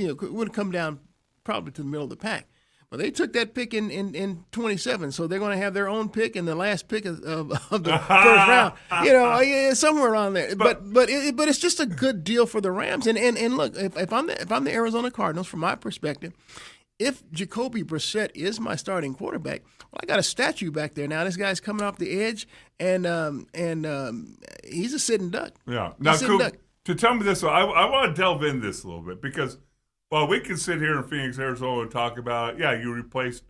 would have come down probably to the middle of the pack. But they took that pick in 27, so they're going to have their own pick in the last pick of the first round. Somewhere around there. But it's just a good deal for the Rams. And look, if I'm the Arizona Cardinals, from my perspective, if Jacoby Brissett is my starting quarterback, well, I got a statue back there now. This guy's coming off the edge, and he's a sitting duck. Yeah. Now, to tell me this, I want to delve in this a little bit because. Well, we can sit here in Phoenix, Arizona, and talk about, you replaced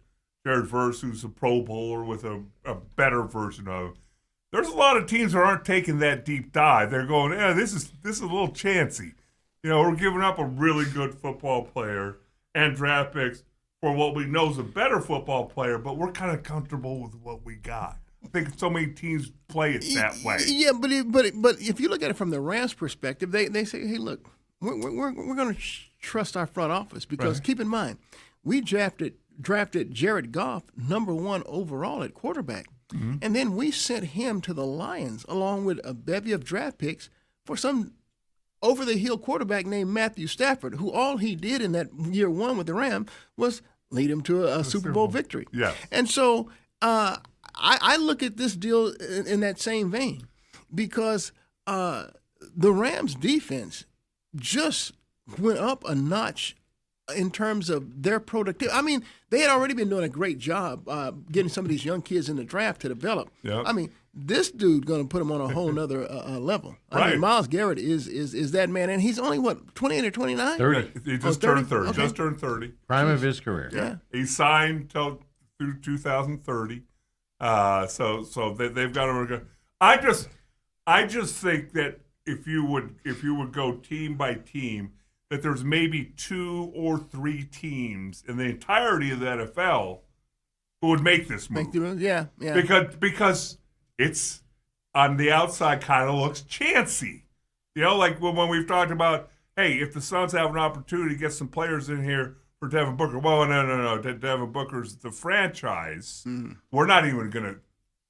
Jared Verse, who's a Pro Bowler, with a better version of him. There's a lot of teams that aren't taking that deep dive. They're going, this is a little chancy. We're giving up a really good football player and draft picks for what we know is a better football player, but we're kind of comfortable with what we got. I think so many teams play it that way. Yeah, but if you look at it from the Rams' perspective, they say, hey, look, we're going to trust our front office because keep in mind, we drafted Jared Goff #1 overall at quarterback, and then we sent him to the Lions along with a bevy of draft picks for some over-the-hill quarterback named Matthew Stafford, who all he did in that year one with the Rams was lead him to a Super Bowl victory. Yeah. And so I look at this deal in that same vein because the Rams defense just went up a notch in terms of their productivity. I mean, they had already been doing a great job getting some of these young kids in the draft to develop. Yep. I mean, this dude going to put them on a whole nother level. I mean, Myles Garrett is that man, and he's only, 28 or 29? 30. He just turned 30. Okay. Just turned 30. Prime of his career. Yeah. He signed through 2030. So they've got to. I just think that if you would go team by team, that there's maybe 2 or 3 teams in the entirety of the NFL who would make this move. Yeah. Because it's on the outside kind of looks chancy. Like when we've talked about, hey, if the Suns have an opportunity to get some players in here for Devin Booker. Well, no. Devin Booker's the franchise. Mm. We're not even going to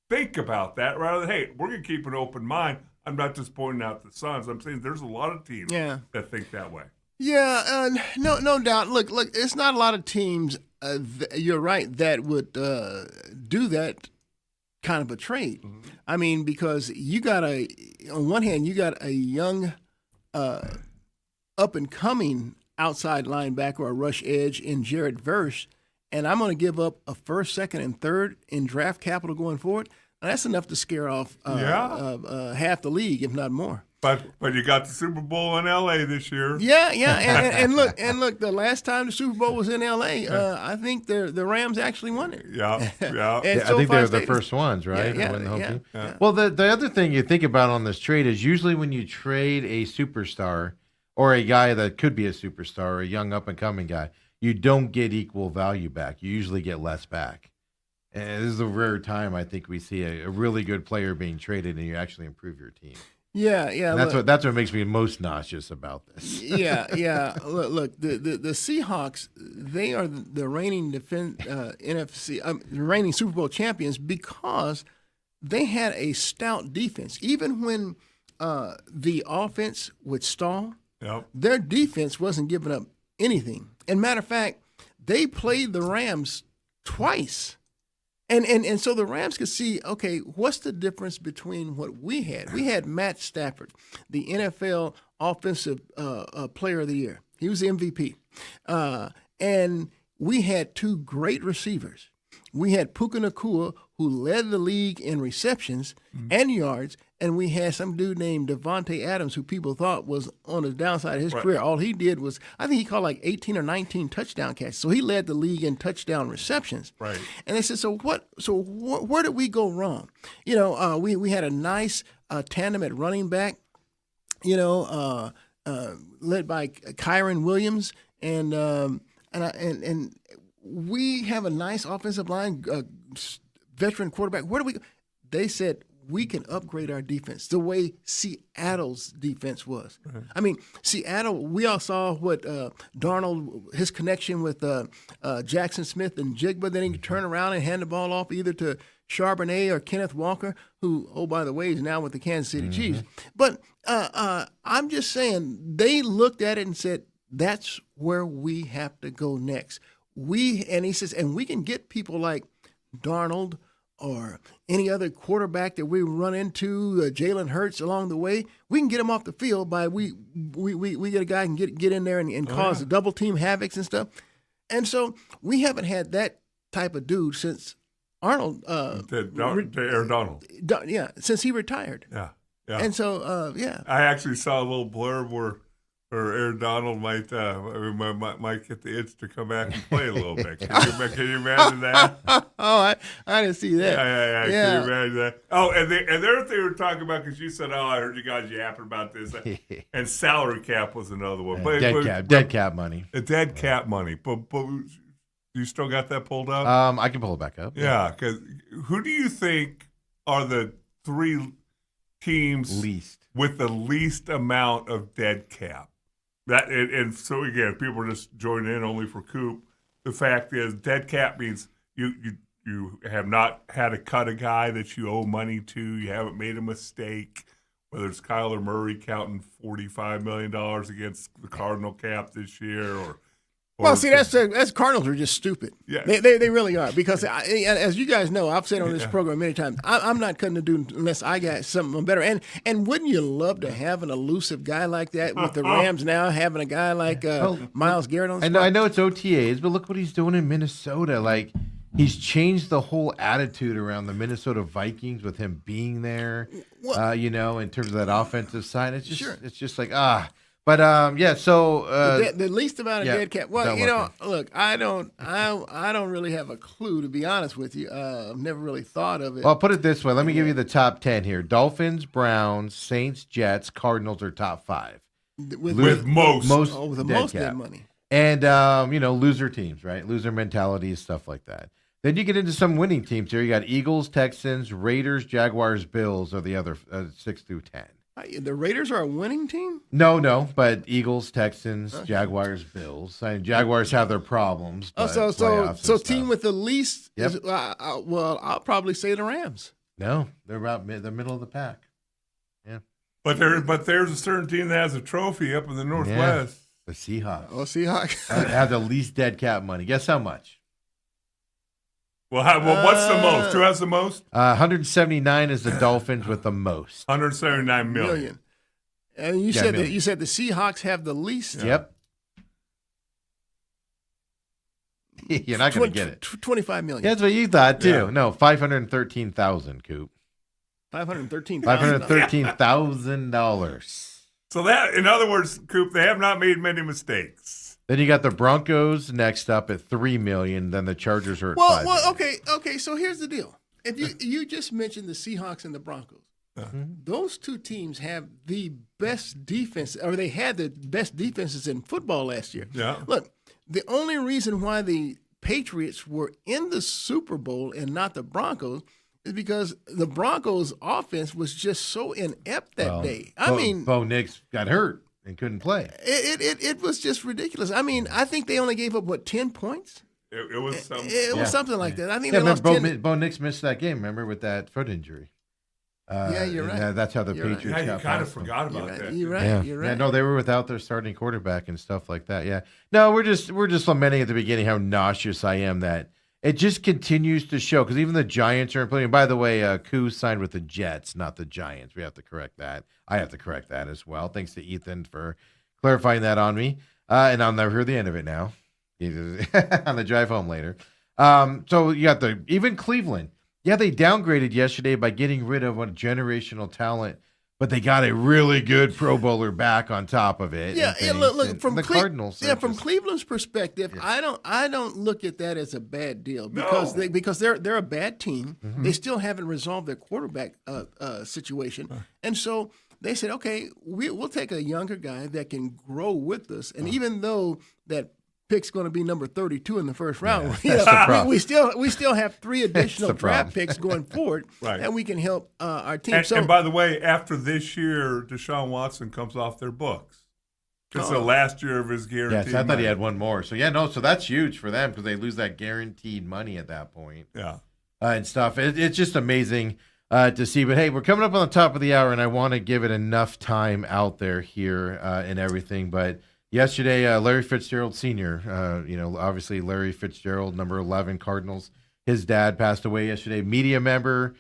think about that. Rather than, hey, we're going to keep an open mind. I'm not just pointing out the Suns. I'm saying there's a lot of teams that think that way. Yeah, no doubt. Look, it's not a lot of teams, you're right, that would do that kind of a trade. Mm-hmm. I mean, because on one hand, you got a young, up-and-coming outside linebacker or rush edge in Jared Verse, and I'm going to give up a first, second, and third in draft capital going forward. And that's enough to scare off half the league, if not more. But you got the Super Bowl in L.A. this year. Yeah, and look, the last time the Super Bowl was in L.A., I think the Rams actually won it. Yeah. I think they were the first ones, right? Yeah. Well, the other thing you think about on this trade is usually when you trade a superstar or a guy that could be a superstar or a young up-and-coming guy, you don't get equal value back. You usually get less back. And this is a rare time, I think, we see a really good player being traded and you actually improve your team. Yeah. And that's what makes me most nauseous about this. Yeah. Look, the Seahawks, they are the reigning reigning Super Bowl champions because they had a stout defense. Even when the offense would stall, their defense wasn't giving up anything. And matter of fact, they played the Rams twice. And so the Rams could see, okay, what's the difference between what we had? We had Matt Stafford, the NFL Offensive Player of the Year. He was the MVP. And we had 2 great receivers. We had Puka Nacua, who led the league in receptions and yards, and we had some dude named Devontae Adams, who people thought was on the downside of his career. All he did was, I think he caught like 18 or 19 touchdown catches. So he led the league in touchdown receptions. Right. And they said, where did we go wrong? We had a nice tandem at running back, led by Kyron Williams, and we have a nice offensive line, veteran quarterback. Where do we go? They said we can upgrade our defense the way Seattle's defense was. Right. I mean, Seattle, we all saw what Darnold, his connection with Jackson Smith and Jigba, then he could turn around and hand the ball off either to Charbonnet or Kenneth Walker, who, oh, by the way, is now with the Kansas City Chiefs. But I'm just saying, they looked at it and said, that's where we have to go next. He says, and we can get people like Darnold or any other quarterback that we run into, Jalen Hurts along the way. We can get him off the field by we get a guy who can get in there and cause double team havocs and stuff. And so we haven't had that type of dude since Arnold. Aaron Donald. Since he retired. Yeah. And so, I actually saw a little blurb where Aaron Donald might get the itch to come back and play a little bit. Can you imagine that? I didn't see that. Yeah. Can you imagine that? Oh, and the other thing we were talking about, because you said, I heard you guys yapping about this, and salary cap was another one. Dead cap money. Dead cap money. But you still got that pulled up? I can pull it back up. Yeah, because who do you think are the three teams with the least amount of dead cap? And so again, people are just joining in only for Coop. The fact is, dead cap means you have not had to cut a guy that you owe money to. You haven't made a mistake. Whether it's Kyler Murray counting $45 million against the Cardinal cap this year, well, see, that's Cardinals are just stupid. Yeah. They really are, because as you guys know, I've said on this program many times, I'm not cutting the dude unless I got something better. And wouldn't you love to have an elusive guy like that with the Rams now, having a guy like Myles Garrett on the spot? I know it's OTAs, but look what he's doing in Minnesota. Like, he's changed the whole attitude around the Minnesota Vikings with him being there. In terms of that offensive side, it's just it's just like But so the least amount of dead cap. Well, look, I don't really have a clue, to be honest with you. I've never really thought of it. Well, I'll put it this way. Let me give you the top 10 here: Dolphins, Browns, Saints, Jets, Cardinals are top 5 with most dead money. And loser teams, right? Loser mentalities, stuff like that. Then you get into some winning teams here. You got Eagles, Texans, Raiders, Jaguars, Bills are the other 6 through 10. The Raiders are a winning team? No, but Eagles, Texans, Jaguars, Bills. I mean, Jaguars have their problems. So team with the least is, I'll probably say the Rams. No, they're about the middle of the pack. Yeah. But there's a certain team that has a trophy up in the Northwest. Yeah, the Seahawks. Oh, Seahawks. have the least dead cap money. Guess how much? Well, what's the most? Who has the most? 179 is the Dolphins with the most. 179 million. And you said the Seahawks have the least. Yep. You're not going to get it. 25 million. That's what you thought too. Yeah. No, 513,000, Coop. $513,000. So that, in other words, Coop, they have not made many mistakes. Then you got the Broncos next up at $3 million. Then the Chargers are at $5 million. Okay. So here's the deal. If you just mentioned the Seahawks and the Broncos, those two teams have the best defense, or they had the best defenses in football last year. Yeah. Look, the only reason why the Patriots were in the Super Bowl and not the Broncos is because the Broncos' offense was just so inept that day. Bo Nix got hurt and couldn't play. It was just ridiculous. I mean, I think they only gave up 10 points. It was something. It was something like that. I think they lost 10. Bo Nix missed that game. Remember, with that foot injury. You're right. That's how the Patriots got. Yeah, you kind of forgot about that. You're right. Yeah. You're right. Yeah, no, they were without their starting quarterback and stuff like that. Yeah. No, we're just lamenting at the beginning how nauseous I am that it just continues to show, because even the Giants are playing. By the way, Koo signed with the Jets, not the Giants. We have to correct that. I have to correct that as well. Thanks to Ethan for clarifying that on me. And I'll never hear the end of it now. On the drive home later. So you got even Cleveland. Yeah, they downgraded yesterday by getting rid of one generational talent, but they got a really good Pro Bowler back on top of it. Yeah, look from the Cardinals. Yeah, from Cleveland's perspective, yeah. I don't look at that as a bad deal because they're a bad team. Mm-hmm. They still haven't resolved their quarterback situation, and so they said, okay, we'll take a younger guy that can grow with us, and even though that pick's going to be number 32 in the first round. Yeah, we still have 3 additional draft picks going forward, right, and we can help our team. And by the way, after this year, Deshaun Watson comes off their books. It's the last year of his guaranteed Yes, I thought money. He had one more. So so that's huge for them because they lose that guaranteed money at that point. Yeah, and stuff. It's just amazing to see. But hey, we're coming up on the top of the hour, and I want to give it enough time out there here and everything. But yesterday, Larry Fitzgerald Sr., obviously Larry Fitzgerald, number 11 Cardinals, his dad passed away yesterday. Media member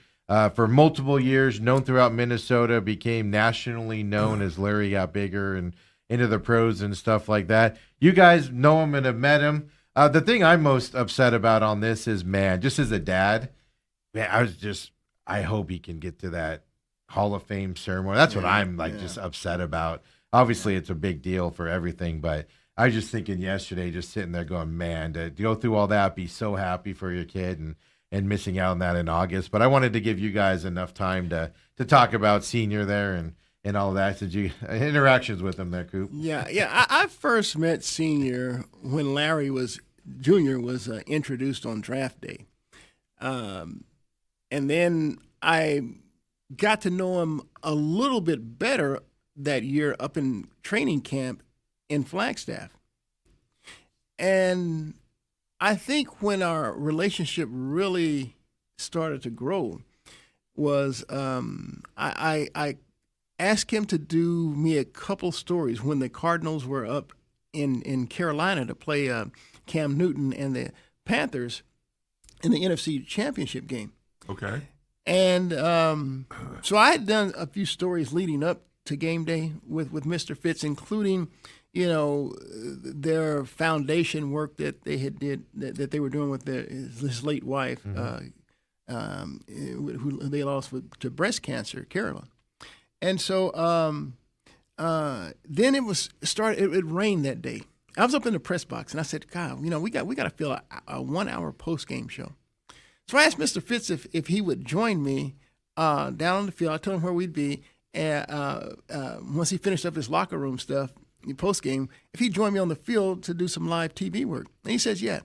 for multiple years, known throughout Minnesota, became nationally known as Larry got bigger and into the pros and stuff like that. You guys know him and have met him. The thing I'm most upset about on this is, man, just as a dad, man, I hope he can get to that Hall of Fame ceremony. That's what I'm just upset about. Obviously, it's a big deal for everything, but I was just thinking yesterday, just sitting there going, man, to go through all that, be so happy for your kid and missing out on that in August. But I wanted to give you guys enough time to talk about Senior there and all that. Did you interactions with him there, Coop? Yeah. I first met Senior when Larry Jr. was introduced on draft day. And then I got to know him a little bit better that year up in training camp in Flagstaff. And I think when our relationship really started to grow was I asked him to do me a couple stories when the Cardinals were up in Carolina to play Cam Newton and the Panthers in the NFC Championship game. Okay. And so I had done a few stories leading up to game day with Mr. Fitz, including, their foundation work that they that they were doing with his late wife, who they lost to breast cancer, Carolyn. And so then it rained that day. I was up in the press box and I said, God, we got to fill a 1 hour post game show. So I asked Mr. Fitz if he would join me down on the field. I told him where we'd be. And once he finished up his locker room stuff, post game, if he'd join me on the field to do some live TV work. And he says, yeah.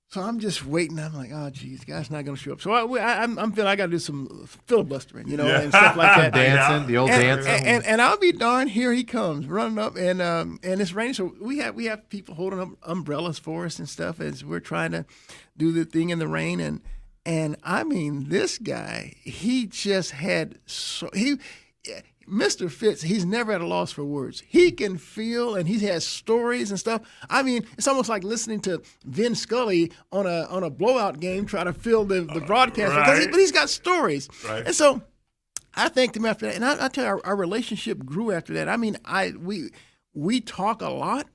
So I'm just waiting. I'm like, oh, geez, the guy's not going to show up. So I'm feeling I got to do some filibustering, and stuff like that. Dancing, the old dancing. And I'll be darned, here he comes running up, and it's raining. So we have people holding up umbrellas for us and stuff as we're trying to do the thing in the rain. And I mean, this guy, he just had Mr. Fitz, he's never at a loss for words. He can feel, and he has stories and stuff. I mean, it's almost like listening to Vin Scully on a blowout game try to fill the broadcast. Right. But he's got stories. Right. And so I thanked him after that. And I tell you, our relationship grew after that. I mean, we talk a lot.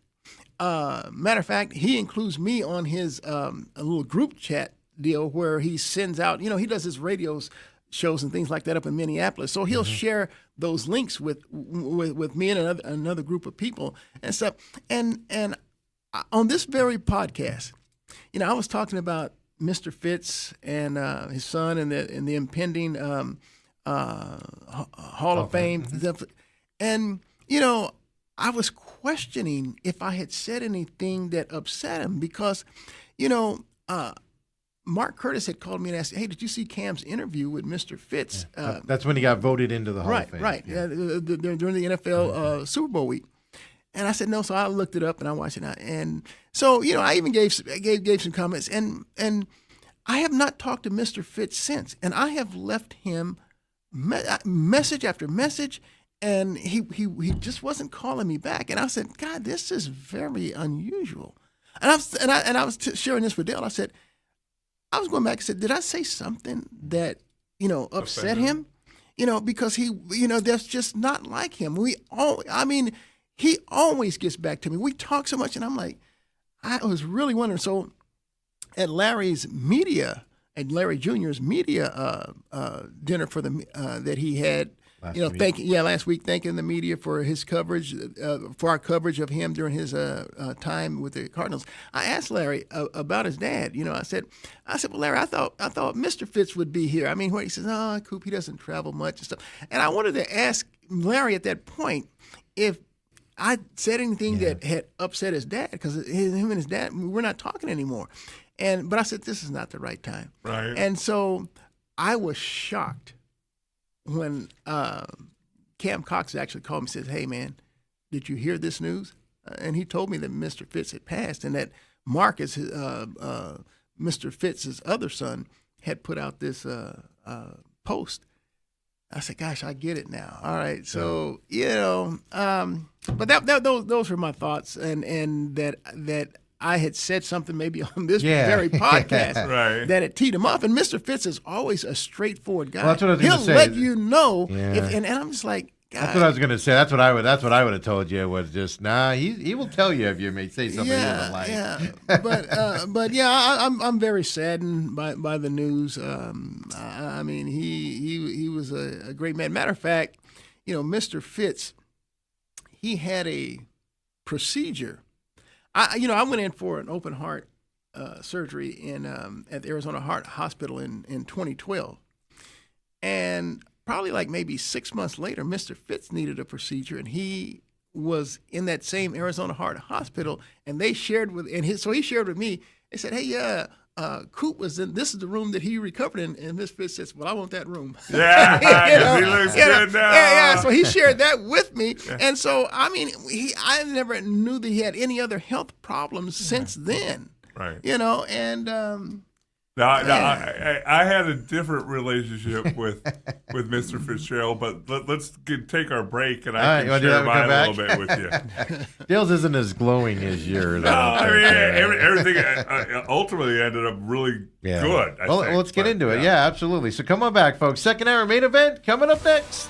Matter of fact, he includes me on his a little group chat deal where he sends out, he does his radio shows and things like that up in Minneapolis. So he'll share those links with me and another group of people and stuff. And on this very podcast, I was talking about Mr. Fitz and his son and the impending Hall of Fame. And, I was questioning if I had said anything that upset him because, Mark Curtis had called me and asked, hey, did you see Cam's interview with Mr. Fitz? Yeah. That's when he got voted into the Hall of Fame. Right. Yeah. During the NFL Super Bowl week. And I said, no. So I looked it up and I watched it. And so, I even gave some comments. And I have not talked to Mr. Fitz since. And I have left him message after message. And he just wasn't calling me back. And I said, God, this is very unusual. And I was sharing this with Dale. I said, I was going back and said, did I say something that, upset him? Because he, that's just not like him. He always gets back to me. We talk so much, and I'm like, I was really wondering. So at Larry Jr.'s media dinner for that he had, last week, thanking the media for his coverage, for our coverage of him during his time with the Cardinals. I asked Larry about his dad. I said, well, Larry, I thought Mr. Fitz would be here. I mean, he says, Coop, he doesn't travel much and stuff. And I wanted to ask Larry at that point if I said anything that had upset his dad, because him and his dad, we're not talking anymore. But I said, this is not the right time. Right. And so I was shocked when Cam Cox actually called me and said, hey, man, did you hear this news? And he told me that Mr. Fitz had passed and that Marcus, Mr. Fitz's other son, had put out this post. I said, gosh, I get it now. All right. So, but those were my thoughts, and that I had said something maybe on this very podcast that it teed him off. And Mr. Fitz is always a straightforward guy. Well, that's what I was going to say. He'll let you know. And I'm just like, God. That's what I was going to say. That's what I would have told you. Was just he will tell you if you may say something he doesn't like. But I'm very saddened by the news. I mean, he was a great man. Matter of fact, Mr. Fitz, he had a procedure. I went in for an open heart surgery at the Arizona Heart Hospital in 2012, and probably like maybe 6 months later, Mr. Fitz needed a procedure, and he was in that same Arizona Heart Hospital, and they shared so he shared with me. They said, "Hey, Coop was in. This is the room that he recovered in." And Mr. Fitz says, "Well, I want that room." Yeah, he looks good now. Yeah. So he shared that with me, and so I mean, I never knew that he had any other health problems since then. Right. And. I had a different relationship with Mr. Fitzgerald, but let's take our break, and I can share mine a little bit with you. Dale's isn't as glowing as yours. Everything ultimately ended up really good. Well, let's get into it. Yeah, absolutely. So come on back, folks. Second hour main event coming up next.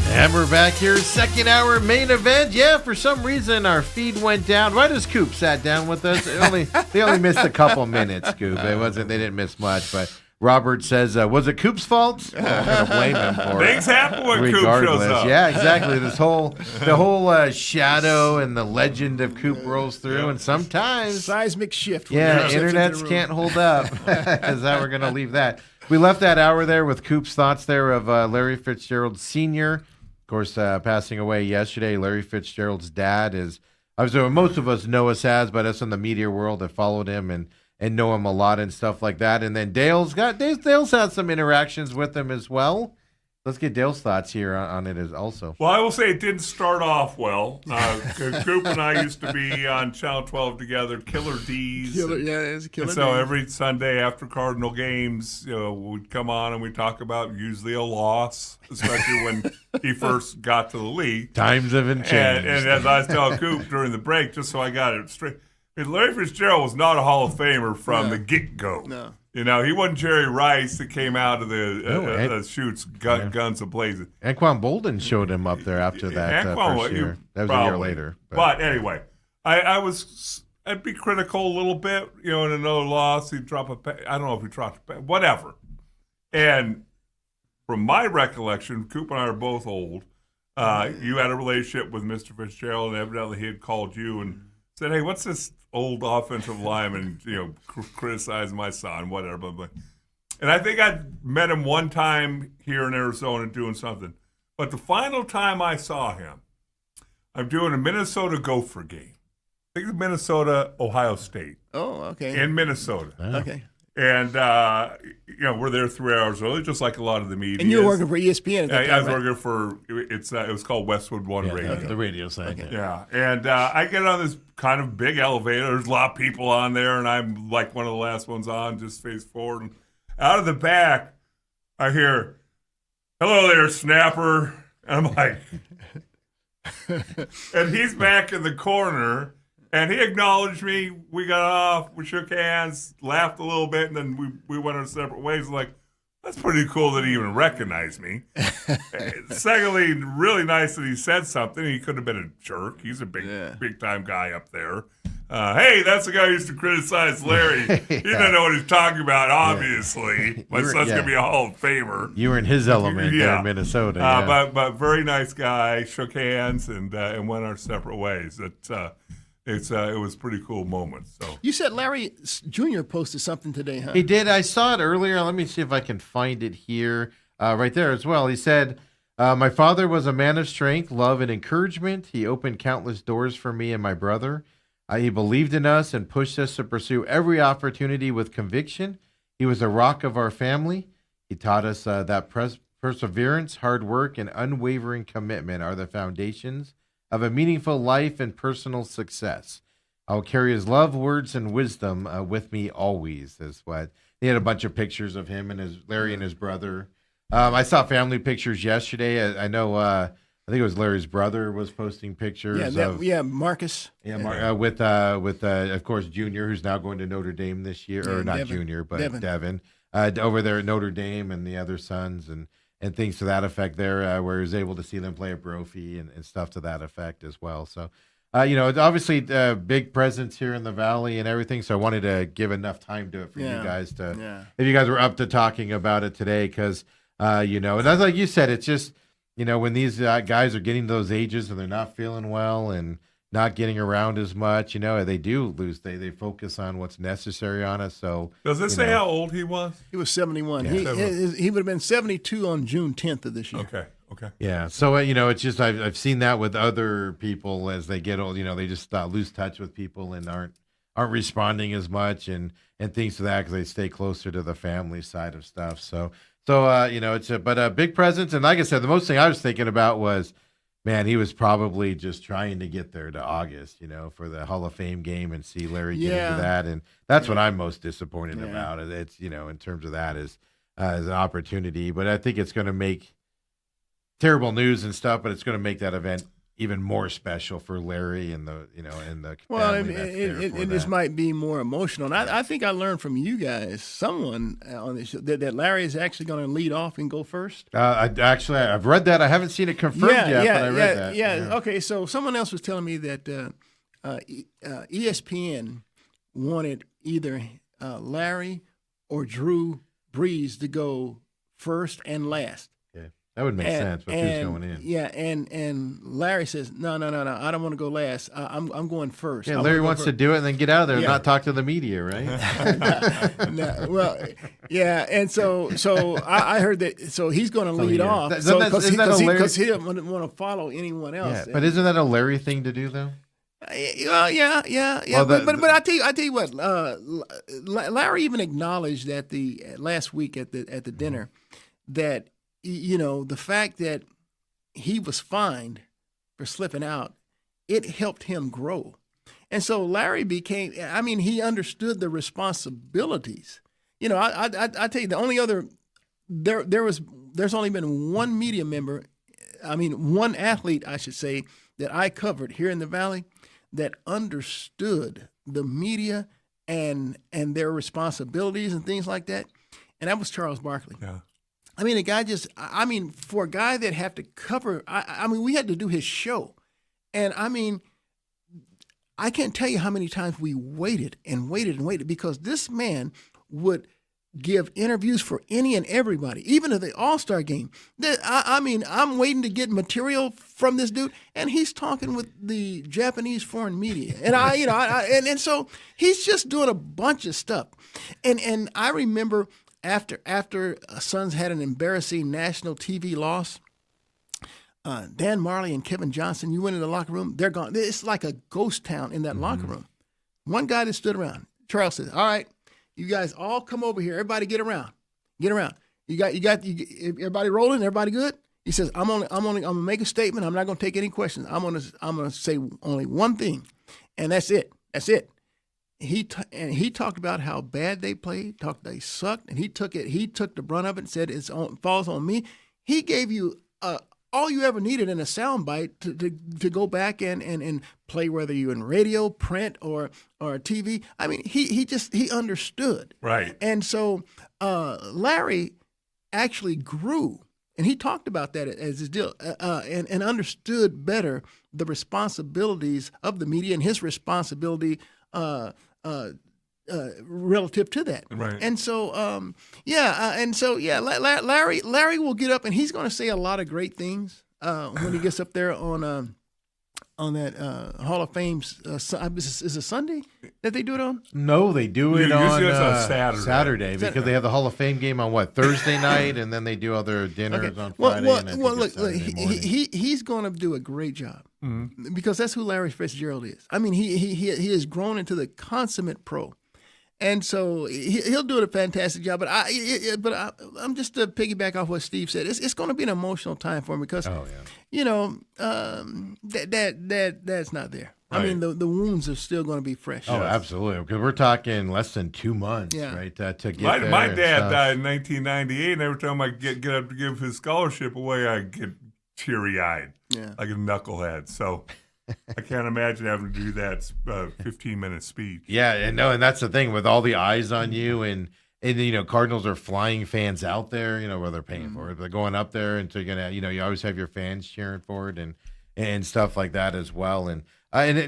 And we're back here, second hour main event. Yeah, for some reason our feed went down. Right as Coop sat down with us, they only missed a couple minutes. Coop, they didn't miss much. But Robert says, was it Coop's fault? I'm gonna blame him for it. Things happen when Coop shows up. Yeah, exactly. The whole shadow and the legend of Coop rolls through, and sometimes seismic shift. Yeah, internets can't hold up. Is how we're gonna leave that. We left that hour there with Coop's thoughts there of Larry Fitzgerald Sr. Of course, passing away yesterday. Larry Fitzgerald's dad is, obviously, most of us know us as, but us in the media world that followed him and know him a lot and stuff like that. And then Dale's had some interactions with him as well. Let's get Dale's thoughts here on it as also. Well, I will say it didn't start off well. Coop and I used to be on Channel 12 together, Killer D's. It's Killer So D's. every Sunday after Cardinal games, we'd come on and we'd talk about usually a loss, especially when he first got to the league. Times haven't changed. And as I was telling Coop during the break, just so I got it straight, Larry Fitzgerald was not a Hall of Famer from the get-go. No. He wasn't Jerry Rice that came out of the chutes, guns a-blazing. Anquan Bolden showed him up there after that first year. That was a year later. But anyway, I'd be critical a little bit. In another loss, he'd drop I don't know if he dropped a whatever. And from my recollection, Coop and I are both old. You had a relationship with Mr. Fitzgerald, and evidently he had called you and said, "Hey, what's this old offensive lineman, criticizing my son, whatever, blah, blah." And I think I met him one time here in Arizona doing something. But the final time I saw him, I'm doing a Minnesota Gopher game. I think it's Minnesota, Ohio State. Oh, okay. In Minnesota. Okay. And we're there 3 hours early, just like a lot of the media. And you were working for ESPN at that time, I was right? working for it was called Westwood One Radio. The radio side. Okay. Yeah, and I get on this kind of big elevator. There's a lot of people on there, and I'm like one of the last ones on, just face forward. And out of the back, I hear, "Hello there, Snapper." And I'm like, and he's back in the corner. And he acknowledged me. We got off. We shook hands, laughed a little bit, and then we went our separate ways. Like, that's pretty cool that he even recognized me. Secondly, really nice that he said something. He could have been a jerk. He's a big time guy up there. Hey, that's the guy who used to criticize Larry. He didn't know what he's talking about, obviously. My son's going to be a Hall of Famer. You were in his element there in Minnesota. But very nice guy. Shook hands and went our separate ways. It was a pretty cool moment. So You said Larry Jr. posted something today, huh? He did. I saw it earlier. Let me see if I can find it here. Right there as well. He said, my father was a man of strength, love, and encouragement. He opened countless doors for me and my brother. He believed in us and pushed us to pursue every opportunity with conviction. He was a rock of our family. He taught us that perseverance, hard work, and unwavering commitment are the foundations of a meaningful life and personal success. I'll carry his love, words, and wisdom with me always. Is what he had a bunch of pictures of him and Larry and his brother. I saw family pictures yesterday. I know. I think it was Larry's brother was posting pictures. Marcus. With of course Junior, who's now going to Notre Dame this year, or not Devin. Junior, but Devin, over there at Notre Dame, and the other sons and things to that effect there, where he was able to see them play at Brophy and stuff to that effect as well. So, it's obviously big presence here in the Valley and everything. So I wanted to give enough time to it for you guys if you guys were up to talking about it today, because, and that's like you said, it's just, when these guys are getting those ages and they're not feeling well and not getting around as much, they do lose. They focus on what's necessary on us. So does it say how old he was? He was 71. Yeah. He would have been 72 on June 10th of this year. Okay. Yeah. So it's just I've seen that with other people as they get old. They just lose touch with people and aren't responding as much and things to that because they stay closer to the family side of stuff. So it's a big presence. And like I said, the most thing I was thinking about was, man, he was probably just trying to get there to August, for the Hall of Fame game and see Larry get into that. And that's what I'm most disappointed about. It's, in terms of that as an opportunity. But I think it's going to make terrible news and stuff, but it's going to make that event even more special for Larry and the it just might be more emotional. And I think I learned from you guys, someone on this show, that Larry is actually going to lead off and go first. I've read that. I haven't seen it confirmed yet, but I read that. Yeah. Okay, so someone else was telling me that ESPN wanted either Larry or Drew Brees to go first and last. That would make sense, but who's going in? Yeah, and Larry says, no, I don't want to go last. I'm going first. Yeah, Larry wants to do it and then get out of there and not talk to the media, right? And so I heard that. So he's going to lead off because he doesn't want to follow anyone else. Yeah, but isn't that a Larry thing to do, though? Yeah. Well, but I tell you what, Larry even acknowledged that last week at the dinner that, the fact that he was fined for slipping out, it helped him grow. And so Larry he understood the responsibilities. I tell you, the only other, there's only been one media member, one athlete, I should say, that I covered here in the Valley that understood the media and their responsibilities and things like that. And that was Charles Barkley. Yeah. The guy for a guy that had to cover, we had to do his show. And I can't tell you how many times we waited because this man would give interviews for any and everybody, even at the All-Star game. I'm waiting to get material from this dude, and he's talking with the Japanese foreign media. And and so he's just doing a bunch of stuff. And I remember after Suns had an embarrassing national TV loss, Dan Marley and Kevin Johnson, you went in the locker room, they're gone. It's like a ghost town in that locker room. One guy that stood around, Charles says, all right, You guys all come over here. Everybody get around. Get around. Everybody rolling? Everybody good? He says, I'm gonna make a statement. I'm not gonna take any questions. I'm gonna say only one thing, and that's it. That's it. He talked about how bad they played, they sucked, and he took the brunt of it and said falls on me. He gave you all you ever needed in a soundbite to go back and play, whether you're in radio, print, or TV. I mean, he understood. Right. And so Larry actually grew, and he talked about that as his deal, and understood better the responsibilities of the media and his responsibility relative to that. Right. And so, Larry will get up and he's going to say a lot of great things when he gets up there on that Hall of Fame. Is it Sunday that they do it on? No, they do it on Saturday because they have the Hall of Fame game on Thursday night, and then they do other dinners on Friday. Look, he's going to do a great job because that's who Larry Fitzgerald is. I mean, he has grown into the consummate pro. And so he'll do a fantastic job. But I'm just to piggyback off what Steve said. It's going to be an emotional time for him because, that's not there. Right. I mean, the wounds are still going to be fresh. Oh, absolutely. Because we're talking less than 2 months, right? To get there. My dad died in 1998, and every time I get up to give his scholarship away, I get teary-eyed, like a knucklehead. So I can't imagine having to do that 15-minute speech. Yeah, and that's the thing with all the eyes on you, and Cardinals are flying fans out there, where they're paying for it. They're going up there, and so you're gonna, you always have your fans cheering for it and stuff like that as well. And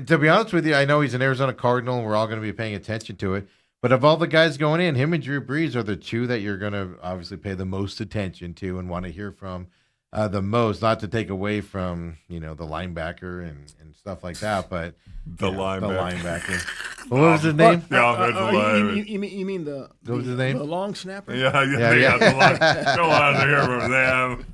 to be honest with you, I know he's an Arizona Cardinal, and we're all going to be paying attention to it. But of all the guys going in, him and Drew Brees are the two that you're going to obviously pay the most attention to and want to hear from the most, not to take away from, the linebacker and stuff like that, but the linebacker. What was his name? You mean the what was his name? The long snapper? Yeah. Go on to hear from them.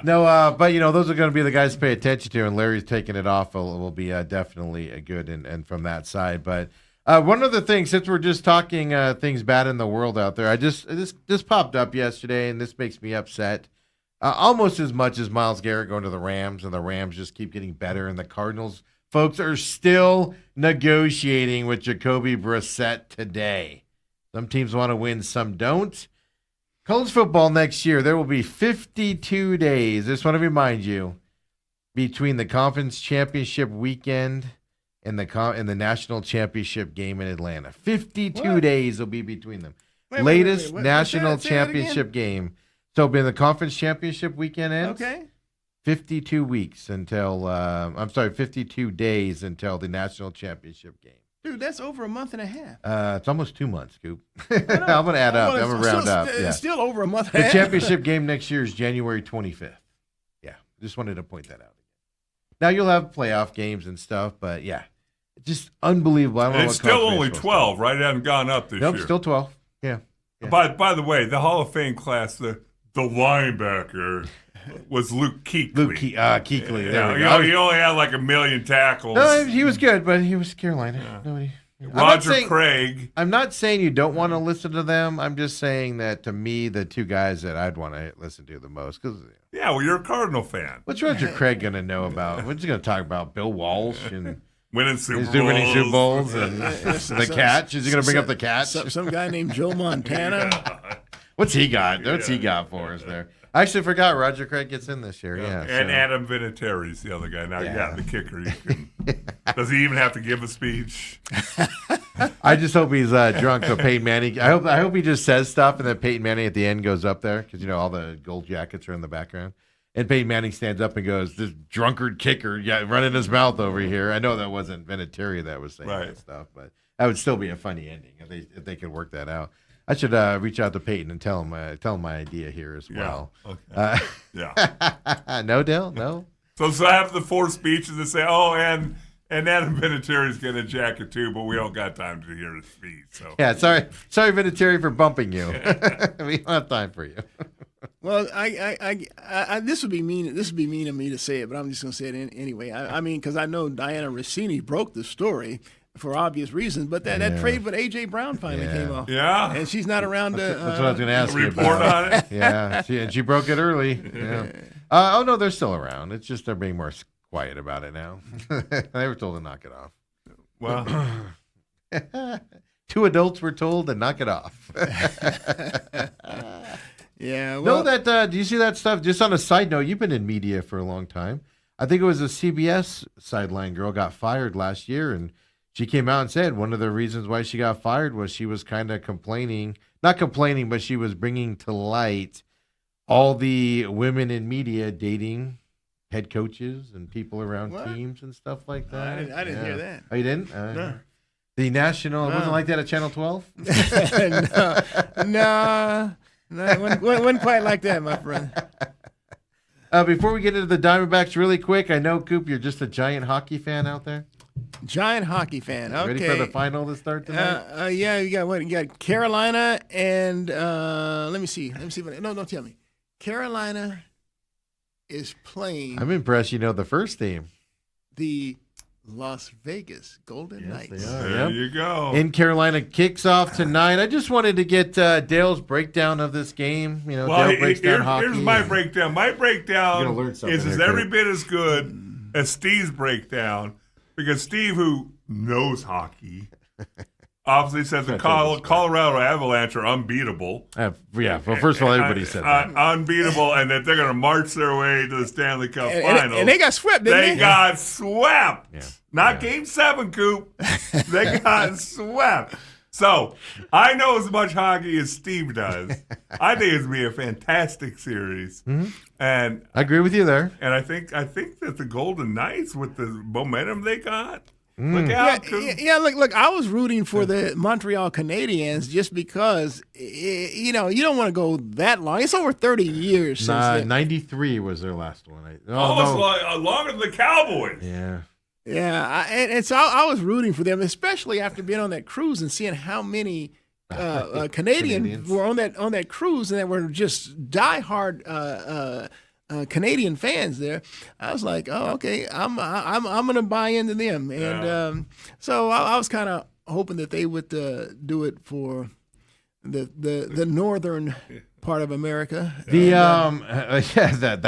No, but those are going to be the guys to pay attention to, and Larry's taking it off will be definitely good and from that side. But one other thing, since we're just talking things bad in the world out there, this popped up yesterday, and this makes me upset. Almost as much as Myles Garrett going to the Rams, and the Rams just keep getting better, and the Cardinals folks are still negotiating with Jacoby Brissett today. Some teams want to win, some don't. College football next year, there will be 52 days, just want to remind you, between the conference championship weekend and the national championship game in Atlanta. 52 days will be between them. Latest national championship game. So, in the conference championship weekend ends. Okay. 52 weeks until 52 days until the national championship game. Dude, that's over a month and a half. It's almost 2 months, Scoop. I'm going to add up. I'm going to round up. It's still over a month and a half. The championship game next year is January 25th. Yeah, just wanted to point that out. Now, you'll have playoff games and stuff, but yeah, just unbelievable. I don't know it's still only 12, right? It hasn't gone up this year. Nope, still 12. Yeah. By the way, the Hall of Fame class, the linebacker was Luke Kuechly. Kuechly. He only had like 1 million tackles. No, he was good, but he was Carolina. Yeah. Roger Craig. I'm not saying you don't want to listen to them. I'm just saying that, to me, the two guys that I'd want to listen to the most. Yeah, well, you're a Cardinal fan. What's Roger Craig going to know about? What's he going to talk about? Bill Walsh and winning Super Bowls and the catch? Is he going to bring up the catch? Some guy named Joe Montana. Yeah. What's he got? What's he got for us there? I actually forgot Roger Craig gets in this year. Yeah, and Adam Vinatieri's the other guy. Now, the kicker. Does he even have to give a speech? I just hope he's drunk. So Peyton Manning. I hope he just says stuff, and then Peyton Manning at the end goes up there because all the gold jackets are in the background, and Peyton Manning stands up and goes, "This drunkard kicker, running his mouth over here." I know that wasn't Vinatieri that was saying that stuff, but that would still be a funny ending if they could work that out. I should reach out to Peyton and tell him my idea here as well. Okay. No, Dale? No? So after the 4 speeches that say, and Adam Vinatieri's getting a jacket too, but we don't got time to hear his speech. So sorry Vinatieri for bumping you. We don't have time for you. Well, I this would be mean. This would be mean of me to say it, but I'm just going to say it anyway. I mean, because I know Diana Rossini broke the story for obvious reasons. But that trade with A.J. Brown finally came off. Yeah. And she's not around to... That's what I was going to ask you report about. on it. Yeah, she broke it early. Yeah. Oh, no, they're still around. It's just they're being more quiet about it now. They were told to knock it off. Well, 2 adults were told to knock it off. Yeah. Well, Do you see that stuff? Just on a side note, you've been in media for a long time. I think it was a CBS sideline girl got fired last year, and she came out and said one of the reasons why she got fired was she was kind of not complaining, but she was bringing to light all the women in media dating head coaches and people around teams and stuff like that. I didn't hear that. Oh, you didn't? No. The national, it wasn't like that at Channel 12? No, it wasn't quite like that, my friend. Before we get into the Diamondbacks really quick, I know, Coop, you're just a giant hockey fan out there. Giant hockey fan. Okay. Ready for the final to start tonight? Yeah, you got Carolina and let me see. No, don't tell me. Carolina is playing. I'm impressed you know the first team. The Las Vegas Golden Knights. They are. there you go. In Carolina kicks off tonight. I just wanted to get Dale's breakdown of this game. You know, Dale breaks down hockey. Here's my breakdown. My breakdown You're gonna learn something is here, every Coop. bit as good as Steve's breakdown, because Steve, who knows hockey, obviously said the Colorado Avalanche are unbeatable. Well, first of all, everybody said that. Unbeatable, and that they're going to march their way to the Stanley Cup Finals. And they got swept, didn't they? They got swept. Yeah. Not Game 7, Coop. They got swept. So, I know as much hockey as Steve does. I think it's going to be a fantastic series. Mm-hmm. And I agree with you there. and I think that the Golden Knights, with the momentum they got, look out, Coop. Yeah, look, I was rooting for the Montreal Canadiens just because, you don't want to go that long. It's over 30 years since then. 93 was their last one. Almost like longer than the Cowboys. Yeah. Yeah, and so I was rooting for them, especially after being on that cruise and seeing how many Canadians were on that cruise, and that were just diehard Canadian fans there. I was like, oh, okay, I'm gonna buy into them, and so I was kind of hoping that they would do it for the northern part of America. The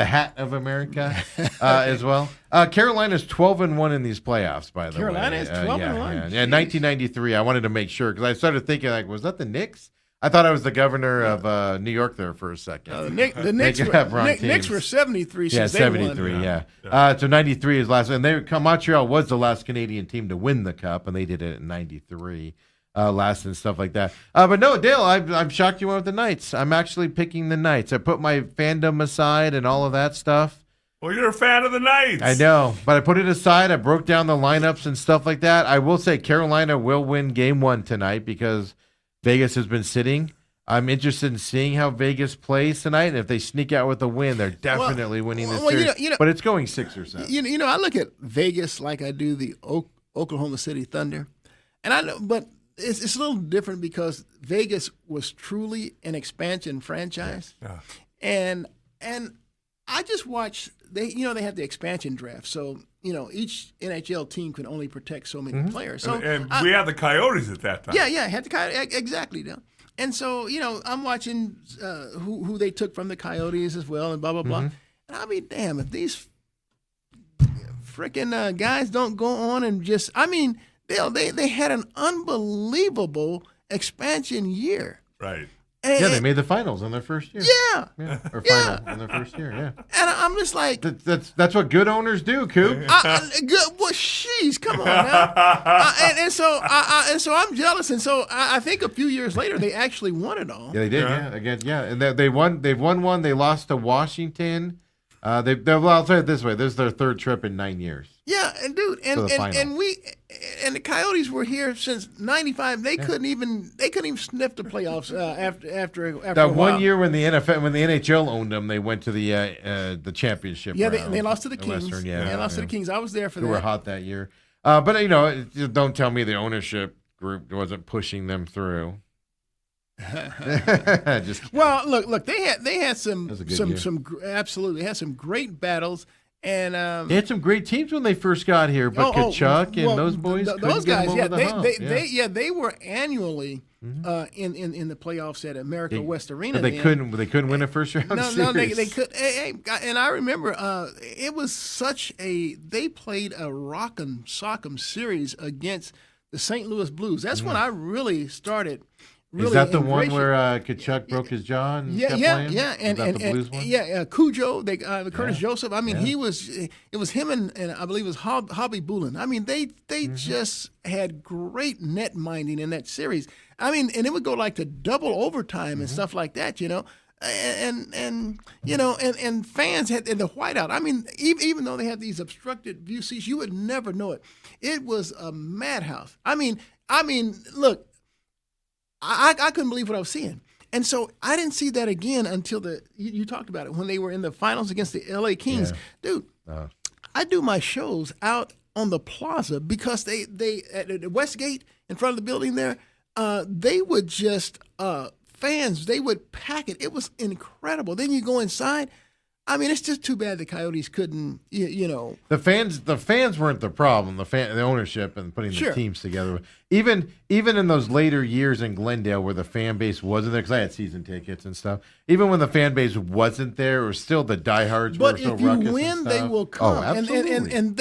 hat of America as well. Carolina's 12-1 in these playoffs, by the way. Carolina is 12-1. Yeah, 1993. I wanted to make sure because I started thinking, like, was that the Knicks? I thought I was the governor of New York there for a second. The Knicks were 73 since they 73, won. Yeah. So 93 is last, and Montreal was the last Canadian team to win the cup, and they did it in 93. Last and stuff like that. But no, Dale, I'm shocked you went with the Knights. I'm actually picking the Knights. I put my fandom aside and all of that stuff. Well, you're a fan of the Knights. I know, but I put it aside. I broke down the lineups and stuff like that. I will say Carolina will win Game 1 tonight because Vegas has been sitting. I'm interested in seeing how Vegas plays tonight, and if they sneak out with a win, they're definitely winning this series. But it's going 6 or 7. I look at Vegas like I do the Oklahoma City Thunder, and I know, but it's a little different because Vegas was truly an expansion franchise, and I just watched they have the expansion draft, so each NHL team can only protect so many players. So and we had the Coyotes at that time. Yeah, had the Coyotes exactly. And so I'm watching who they took from the Coyotes as well, and blah blah blah. And I'll be damn if these freaking guys don't go on and just they had an unbelievable expansion year. Right. And, they made the finals in their first year. Or final in their first year. Yeah. And I'm just like, that's what good owners do, Coop. Jeez, come on now. and so I'm jealous. And so I think a few years later they actually won it all. Yeah, they did. Yeah, again, yeah, and they won. They've won one. They lost to Washington. I'll say it this way: this is their 3rd trip in 9 years. Yeah, and dude, and the Coyotes were here since '95. They couldn't even sniff the playoffs after that a while. one year when the NHL owned them, they went to the championship. Yeah, round, they lost to the Kings. Western, they lost to the Kings. I was there for that. Who were hot that year. But don't tell me the ownership group wasn't pushing them through. Just well, look, they had absolutely, they had some great battles, And they had some great teams when they first got here, but Kachuk and those boys, those guys, they were annually Mm-hmm. in the playoffs at America West Arena. But they couldn't win a first round series. No, they could. And I remember it was they played a rock'em sock'em series against the St. Louis Blues. That's when I really started. Is that the one where Kachuk broke his jaw and kept playing? And the Blues one? Cujo, Curtis Joseph. I mean, it was him and I believe it was Hobby Boulin. I mean, they just had great net minding in that series. I mean, and it would go like to double overtime and stuff like that, you know. And fans had in the whiteout. I mean, even though they had these obstructed view seats, you would never know it. It was a madhouse. I mean, look. I couldn't believe what I was seeing. And so I didn't see that again until you talked about it, when they were in the finals against the L.A. Kings. Yeah. Dude, I do my shows out on the plaza because they at Westgate in front of the building there, they would just, fans, they would pack it. It was incredible. Then you go inside. I mean, it's just too bad the Coyotes couldn't, you know. The fans weren't the problem. The ownership and putting the teams together. Even in those later years in Glendale where the fan base wasn't there, because I had season tickets and stuff. Even when the fan base wasn't there, or still the diehards were so ruckus. But if you win, they will come. Oh, absolutely. And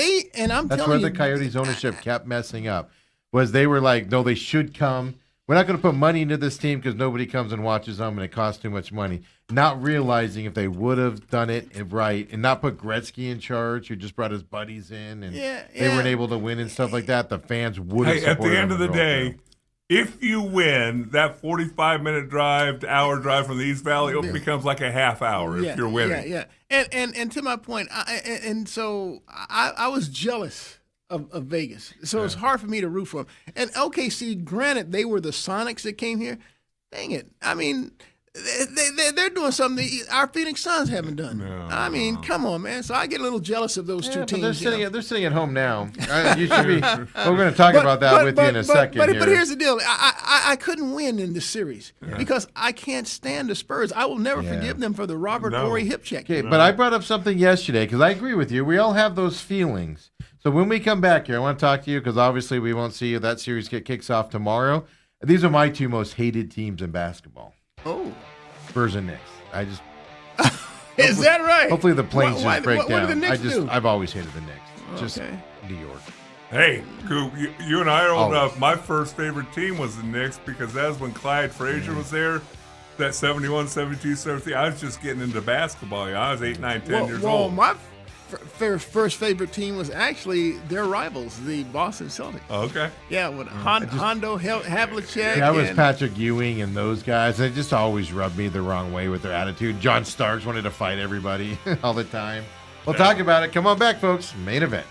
that's where the Coyotes ownership kept messing up. Was they were like, no, they should come. We're not going to put money into this team because nobody comes and watches them, and it costs too much money. Not realizing if they would have done it right and not put Gretzky in charge, who just brought his buddies in, and they weren't able to win and stuff like that, the fans would have supported them. At the end of the day, if you win, that 45-minute drive to hour drive from the East Valley becomes like a half hour if you're winning. Yeah. And to my point, so I was jealous of Vegas. So it's hard for me to root for them. And OKC, granted, they were the Sonics that came here. Dang it. I mean, they're doing something our Phoenix Suns haven't done. No. I mean, come on, man. So I get a little jealous of those two teams. They're sitting at home now. You should be. We're going to talk about that with you in a second. But here's the deal. I couldn't win in this series because I can't stand the Spurs. I will never forgive them for the Robert Horry hip check. Okay, but I brought up something yesterday because I agree with you. We all have those feelings. So when we come back here, I want to talk to you because obviously we won't see you. That series kicks off tomorrow. These are my two most hated teams in basketball. Oh. Spurs and Knicks. Is that right? Hopefully the planes just break down. What do the Knicks do? I've always hated the Knicks. Just New York. Hey, Coop, you and I are old enough. My first favorite team was the Knicks because that was when Clyde Frazier was there. That 71, 72, 73. I was just getting into basketball. I was 8, 9, 10 years old. My first favorite team was actually their rivals, the Boston Celtics. Okay. Yeah, with Hondo, Havlicek. That was Patrick Ewing and those guys. They just always rubbed me the wrong way with their attitude. John Starks wanted to fight everybody all the time. We'll talk about it. Come on back, folks. Main event.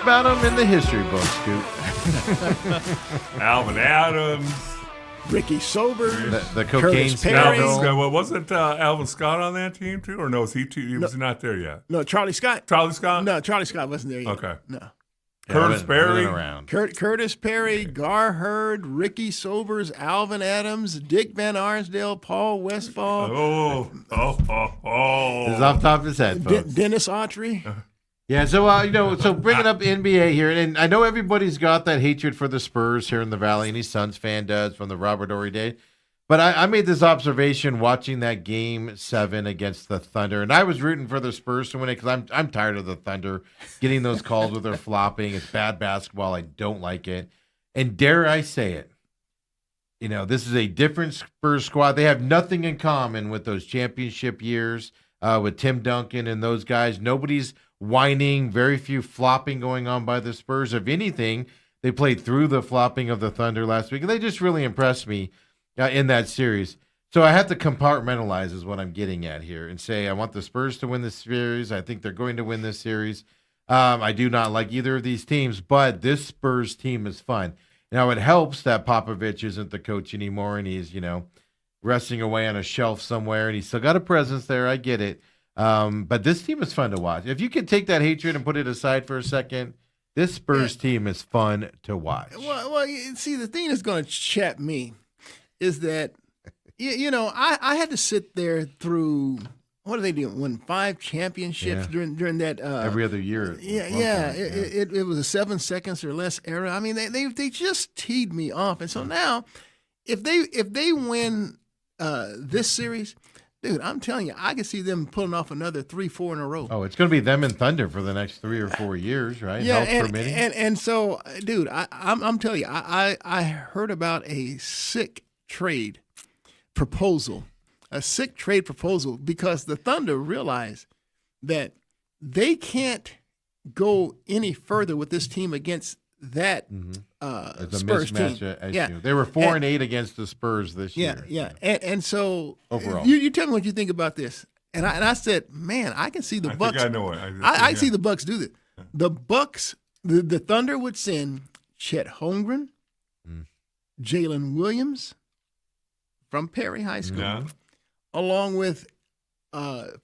About them in the history books, Scoop. Alvin Adams, Ricky Sobers, the cocaine Curtis Perry. scandal. Well, wasn't Alvin Scott on that team too, or no? He was not there yet. No, Charlie Scott. Charlie Scott. No, Charlie Scott wasn't there yet. Okay. No. Curtis Perry. Curtis Perry, Gar Hurd, Ricky Sobers, Alvin Adams, Dick Van Arsdale, Paul Westfall. It's off the top of his head, folks. Dennis Autry. Yeah, so so bringing up NBA here, and I know everybody's got that hatred for the Spurs here in the Valley. Any Suns fan does from the Robert Horry day. But I made this observation watching that Game 7 against the Thunder, and I was rooting for the Spurs to win it because I'm tired of the Thunder getting those calls where they're flopping. It's bad basketball. I don't like it. And dare I say it, this is a different Spurs squad. They have nothing in common with those championship years with Tim Duncan and those guys. Nobody's whining, very few flopping going on by the Spurs. If anything, they played through the flopping of the Thunder last week, and they just really impressed me in that series. So I have to compartmentalize is what I'm getting at here and say I want the Spurs to win this series. I think they're going to win this series. I do not like either of these teams, but this Spurs team is fun. Now, it helps that Popovich isn't the coach anymore, and he's, resting away on a shelf somewhere, and he's still got a presence there. I get it. But this team is fun to watch. If you could take that hatred and put it aside for a second, this Spurs team is fun to watch. Well, see, the thing that's going to chat me is that, I had to sit there through, what are they doing, win 5 championships during that. Every other year. It was a 7 seconds or less era. I mean, they just teed me off. And so now, if they win this series, dude, I'm telling you, I can see them pulling off another 3-4 in a row. Oh, it's going to be them and Thunder for the next 3 or 4 years, right? Yeah, Health permitting. And so, dude, I'm telling you, I heard about a sick trade proposal, because the Thunder realize that they can't go any further with this team against that Spurs team. They were 4-8 against the Spurs this year. Yeah. And so overall, you tell me what you think about this. And I said, man, I can see the Bucks. I think I know it. I see the Bucks do this. The Bucks, the Thunder would send Chet Holmgren, Jalen Williams from Perry High School, along with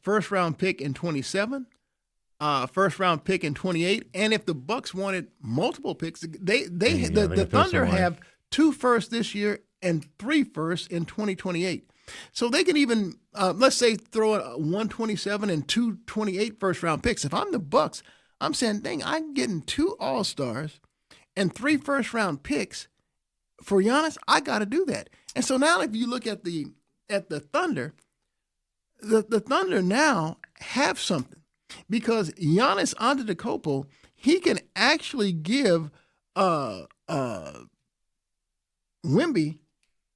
first round pick in 27. First round pick in 28, and if the Bucks wanted multiple picks, the Thunder have 2 firsts this year and 3 firsts in 2028. So they can even let's say throw a 127 and 228 first round picks. If I'm the Bucks, I'm saying, dang, I'm getting 2 All-Stars and 3 first round picks for Giannis. I got to do that. And so now, if you look at the Thunder, the Thunder now have something. Because Giannis Antetokounmpo, he can actually give Wemby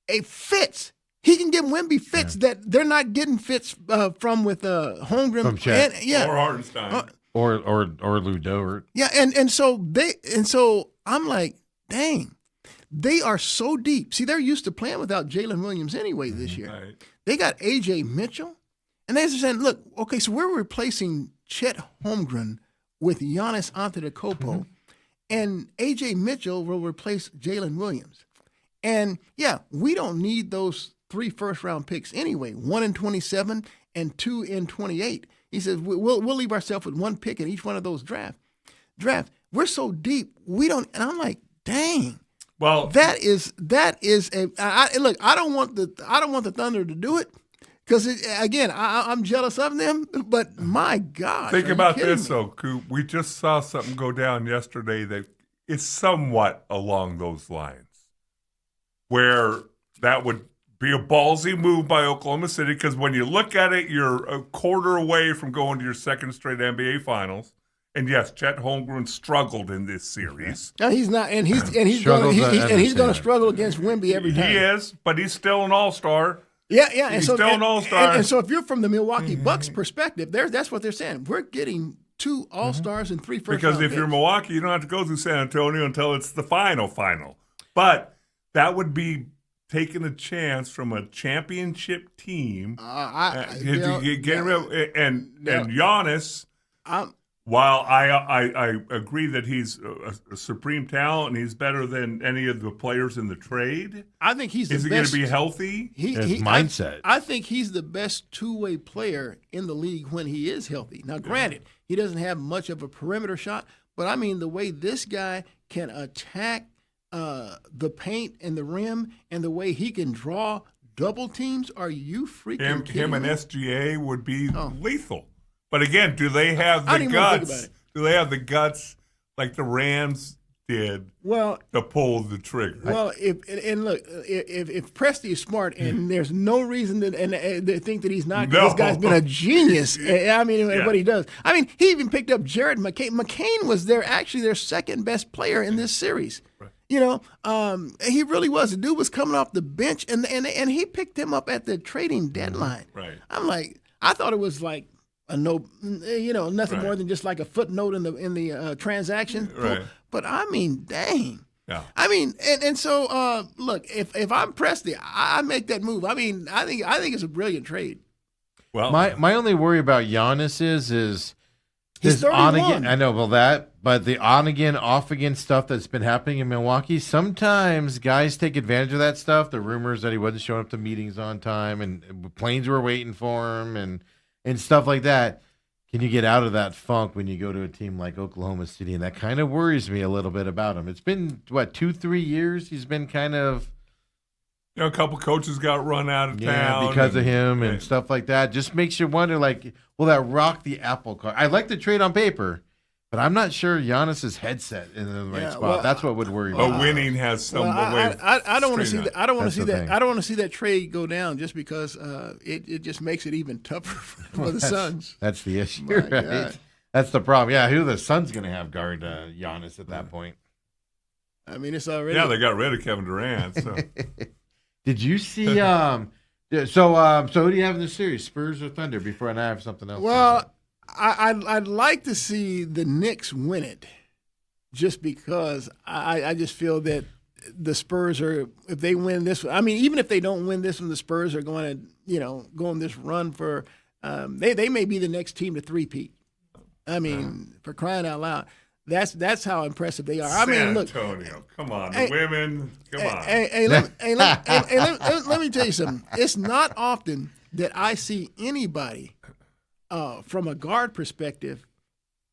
a fits. He can give Wemby fits that they're not getting fits from with Holmgren from Chet, or Hartenstein, or Lou Dort. Yeah, and so I'm like, dang, they are so deep. See, they're used to playing without Jalen Williams anyway this year. Right. They got A.J. Mitchell, and they're saying, look, okay, so we're replacing Chet Holmgren with Giannis Antetokounmpo, and A.J. Mitchell will replace Jalen Williams. And, we don't need those 3 first-round picks anyway, 1 in 27 and 2 in 28. He says, we'll leave ourselves with 1 pick in each one of those draft. We're so deep, we don't – and I'm like, dang. Well, that is a look, I don't want the Thunder to do it. Because, again, I'm jealous of them, but my gosh. Think about this, though, Coop. We just saw something go down yesterday that is somewhat along those lines, where that would be a ballsy move by Oklahoma City, because when you look at it, you're a quarter away from going to your 2nd straight NBA Finals. And yes, Chet Holmgren struggled in this series. No, he's not, and he's going to struggle against Wemby every time. He is, but he's still an All-Star. Yeah, and he's still an All-Star. And so if you're from the Milwaukee Bucks perspective, that's what they're saying. We're getting 2 All-Stars and 3 first-round Because if picks. you're Milwaukee, you don't have to go through San Antonio until it's the final. But that would be taking a chance from a championship team. And Giannis, while I agree that he's a supreme talent and he's better than any of the players in the trade, I think he's the is he best. going to be healthy? His mindset. I think he's the best two-way player in the league when he is healthy. Now, granted, he doesn't have much of a perimeter shot, but I mean the way this guy can attack the paint and the rim, and the way he can draw double teams. Are you freaking kidding him and me? SGA would be lethal. But again, do they have I the don't even wanna think guts? about it. Do they have the guts like the Rams did to pull the trigger? Well, if Presti is smart, and there's no reason to think that he's not, 'cause this guy's been a genius. I mean, what he does. I mean, he even picked up Jared McCain. McCain was their second best player in this series. Right. You know, he really was. The dude was coming off the bench, and he picked him up at the trading deadline. Right. I'm like, I thought it was like nothing more than just like a footnote in the transaction. Right. But I mean, dang. Yeah. I mean, and so look, if I'm Presti, I make that move. I mean, I think it's a brilliant trade. Well, my only worry about Giannis is he's this on 31. again. I know, but the on again, off again stuff that's been happening in Milwaukee. Sometimes guys take advantage of that stuff. The rumors that he wasn't showing up to meetings on time, and planes were waiting for him, and stuff like that. Can you get out of that funk when you go to a team like Oklahoma City? And that kind of worries me a little bit about him. It's been, 2-3 years? He's been kind of... a couple coaches got run out of town. because of him and stuff like that. Just makes you wonder, like, will that rock the apple cart? I like the trade on paper, but I'm not sure Giannis's headset in the right spot. well, That's what would worry me. But winning has some way of I don't want to see that. I don't want to see That's the that. thing. I don't want to see that trade go down just because it just makes it even tougher for the Suns. That's the issue, My right? God. That's the problem. Yeah, who the Suns going to have guard Giannis at that point? I mean, it's already. Yeah, they got rid of Kevin Durant. So. Did you see? So who do you have in the series? Spurs or Thunder? Before I have something else. Well, I'd like to see the Knicks win it, just because I just feel that the Spurs are, if they win this, I mean, even if they don't win this one, the Spurs are going to go on this run for. They may be the next team to three-peat. I mean, for crying out loud. That's how impressive they are. I mean, look, San Antonio, come on, the women, come on. Let me tell you something. It's not often that I see anybody, from a guard perspective,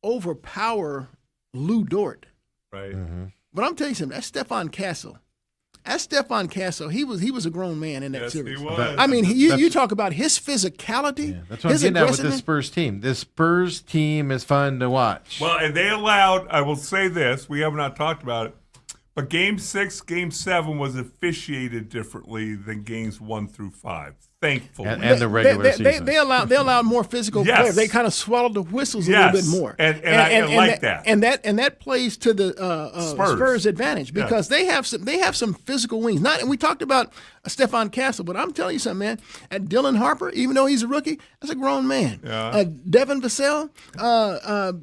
overpower Lou Dort. Right. Mm-hmm. But I'm telling you something. That's Stephon Castle. He was a grown man in that series. He was. I mean, you talk about his physicality. Yeah, that's what I'm getting at with this Spurs team. This Spurs team is fun to watch. Well, and they allowed, I will say this, we have not talked about it, but Game 6, Game 7 was officiated differently than Games 1 through 5, thankfully. And the regular season. They allowed more physical Yes. players. They kind of swallowed the whistles a Yes. little bit more. And I like that. And that plays to the Spurs advantage because they have some physical wings. And we talked about Stephon Castle, but I'm telling you something, man. At Dylan Harper, even though he's a rookie, that's a grown man. Yeah. Devin Vassell,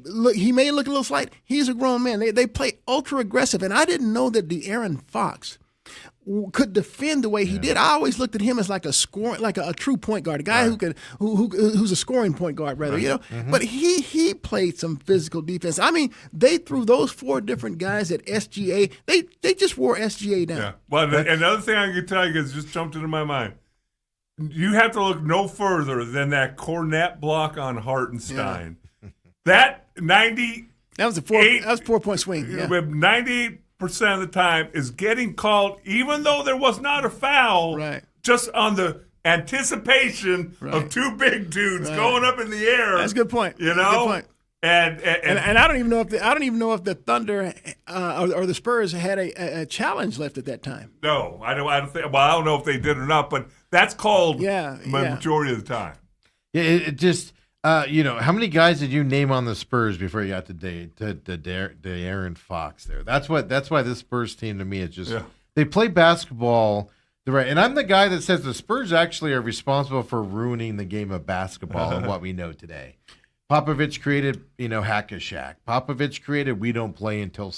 look, he may look a little slight. He's a grown man. They play ultra aggressive, and I didn't know that De'Aaron Fox could defend the way he did. I always looked at him as like a true point guard, a guy who's a scoring point guard, rather. You know, but he played some physical defense. I mean, they threw those 4 different guys at SGA. They just wore SGA down. Yeah. Well, another thing I can tell you is just jumped into my mind. You have to look no further than that Cornet block on Hartenstein. Yeah. That 90. That was a 4-point swing. Yeah. With 98% of the time is getting called, even though there was not a foul, right, just on the anticipation of 2 big dudes going up in the air. That's a good point. You know, good point. And I don't even know if the Thunder or the Spurs had a challenge left at that time. No, I don't think. Well, I don't know if they did or not, but that's called majority of the time. Yeah, it just. How many guys did you name on the Spurs before you got to De'Aaron Fox there? That's why this Spurs team to me is just they play basketball the right. And I'm the guy that says the Spurs actually are responsible for ruining the game of basketball and what we know today. Popovich created, Hack-a-Shack. Popovich created we don't play until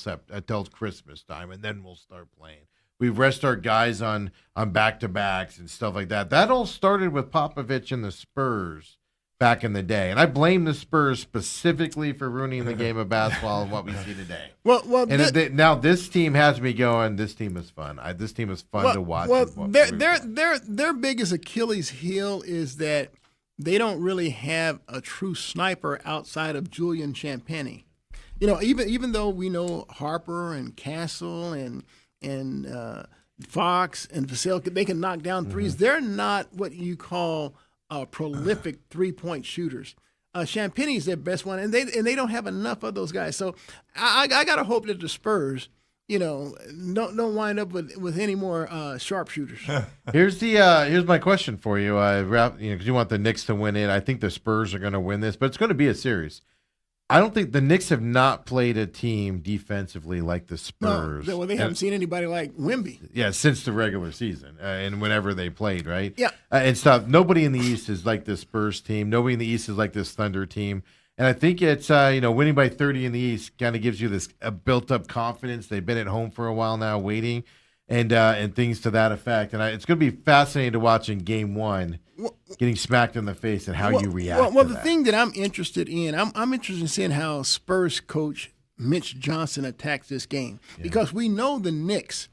Christmas time, and then we'll start playing. We rest our guys on back-to-backs and stuff like that. That all started with Popovich and the Spurs back in the day. And I blame the Spurs specifically for ruining the game of basketball and what we see today. Now this team has me going, this team is fun. This team is fun to watch. Well, their biggest Achilles heel is that they don't really have a true sniper outside of Julian Champagny. Even though we know Harper and Castle and Fox and Vassell, they can knock down threes. They're not what you call prolific three-point shooters. Champagny's their best one, and they don't have enough of those guys. So I gotta hope that the Spurs, don't wind up with any more sharpshooters. Here's my question for you. Because you want the Knicks to win it. I think the Spurs are going to win this, but it's going to be a series. I don't think the Knicks have not played a team defensively like the Spurs. No, well, they haven't seen anybody like Wemby. Yeah, since the regular season and whenever they played, right? Yeah. And stuff. Nobody in the East is like this Spurs team. Nobody in the East is like this Thunder team. And I think it's, winning by 30 in the East kind of gives you this built-up confidence. They've been at home for a while now waiting and things to that effect. And it's going to be fascinating to watch in Game 1, getting smacked in the face and how you react to the thing that I'm interested in, I'm interested in seeing how Spurs coach Mitch Johnson attacks this game. Yeah. Because we know the Knicks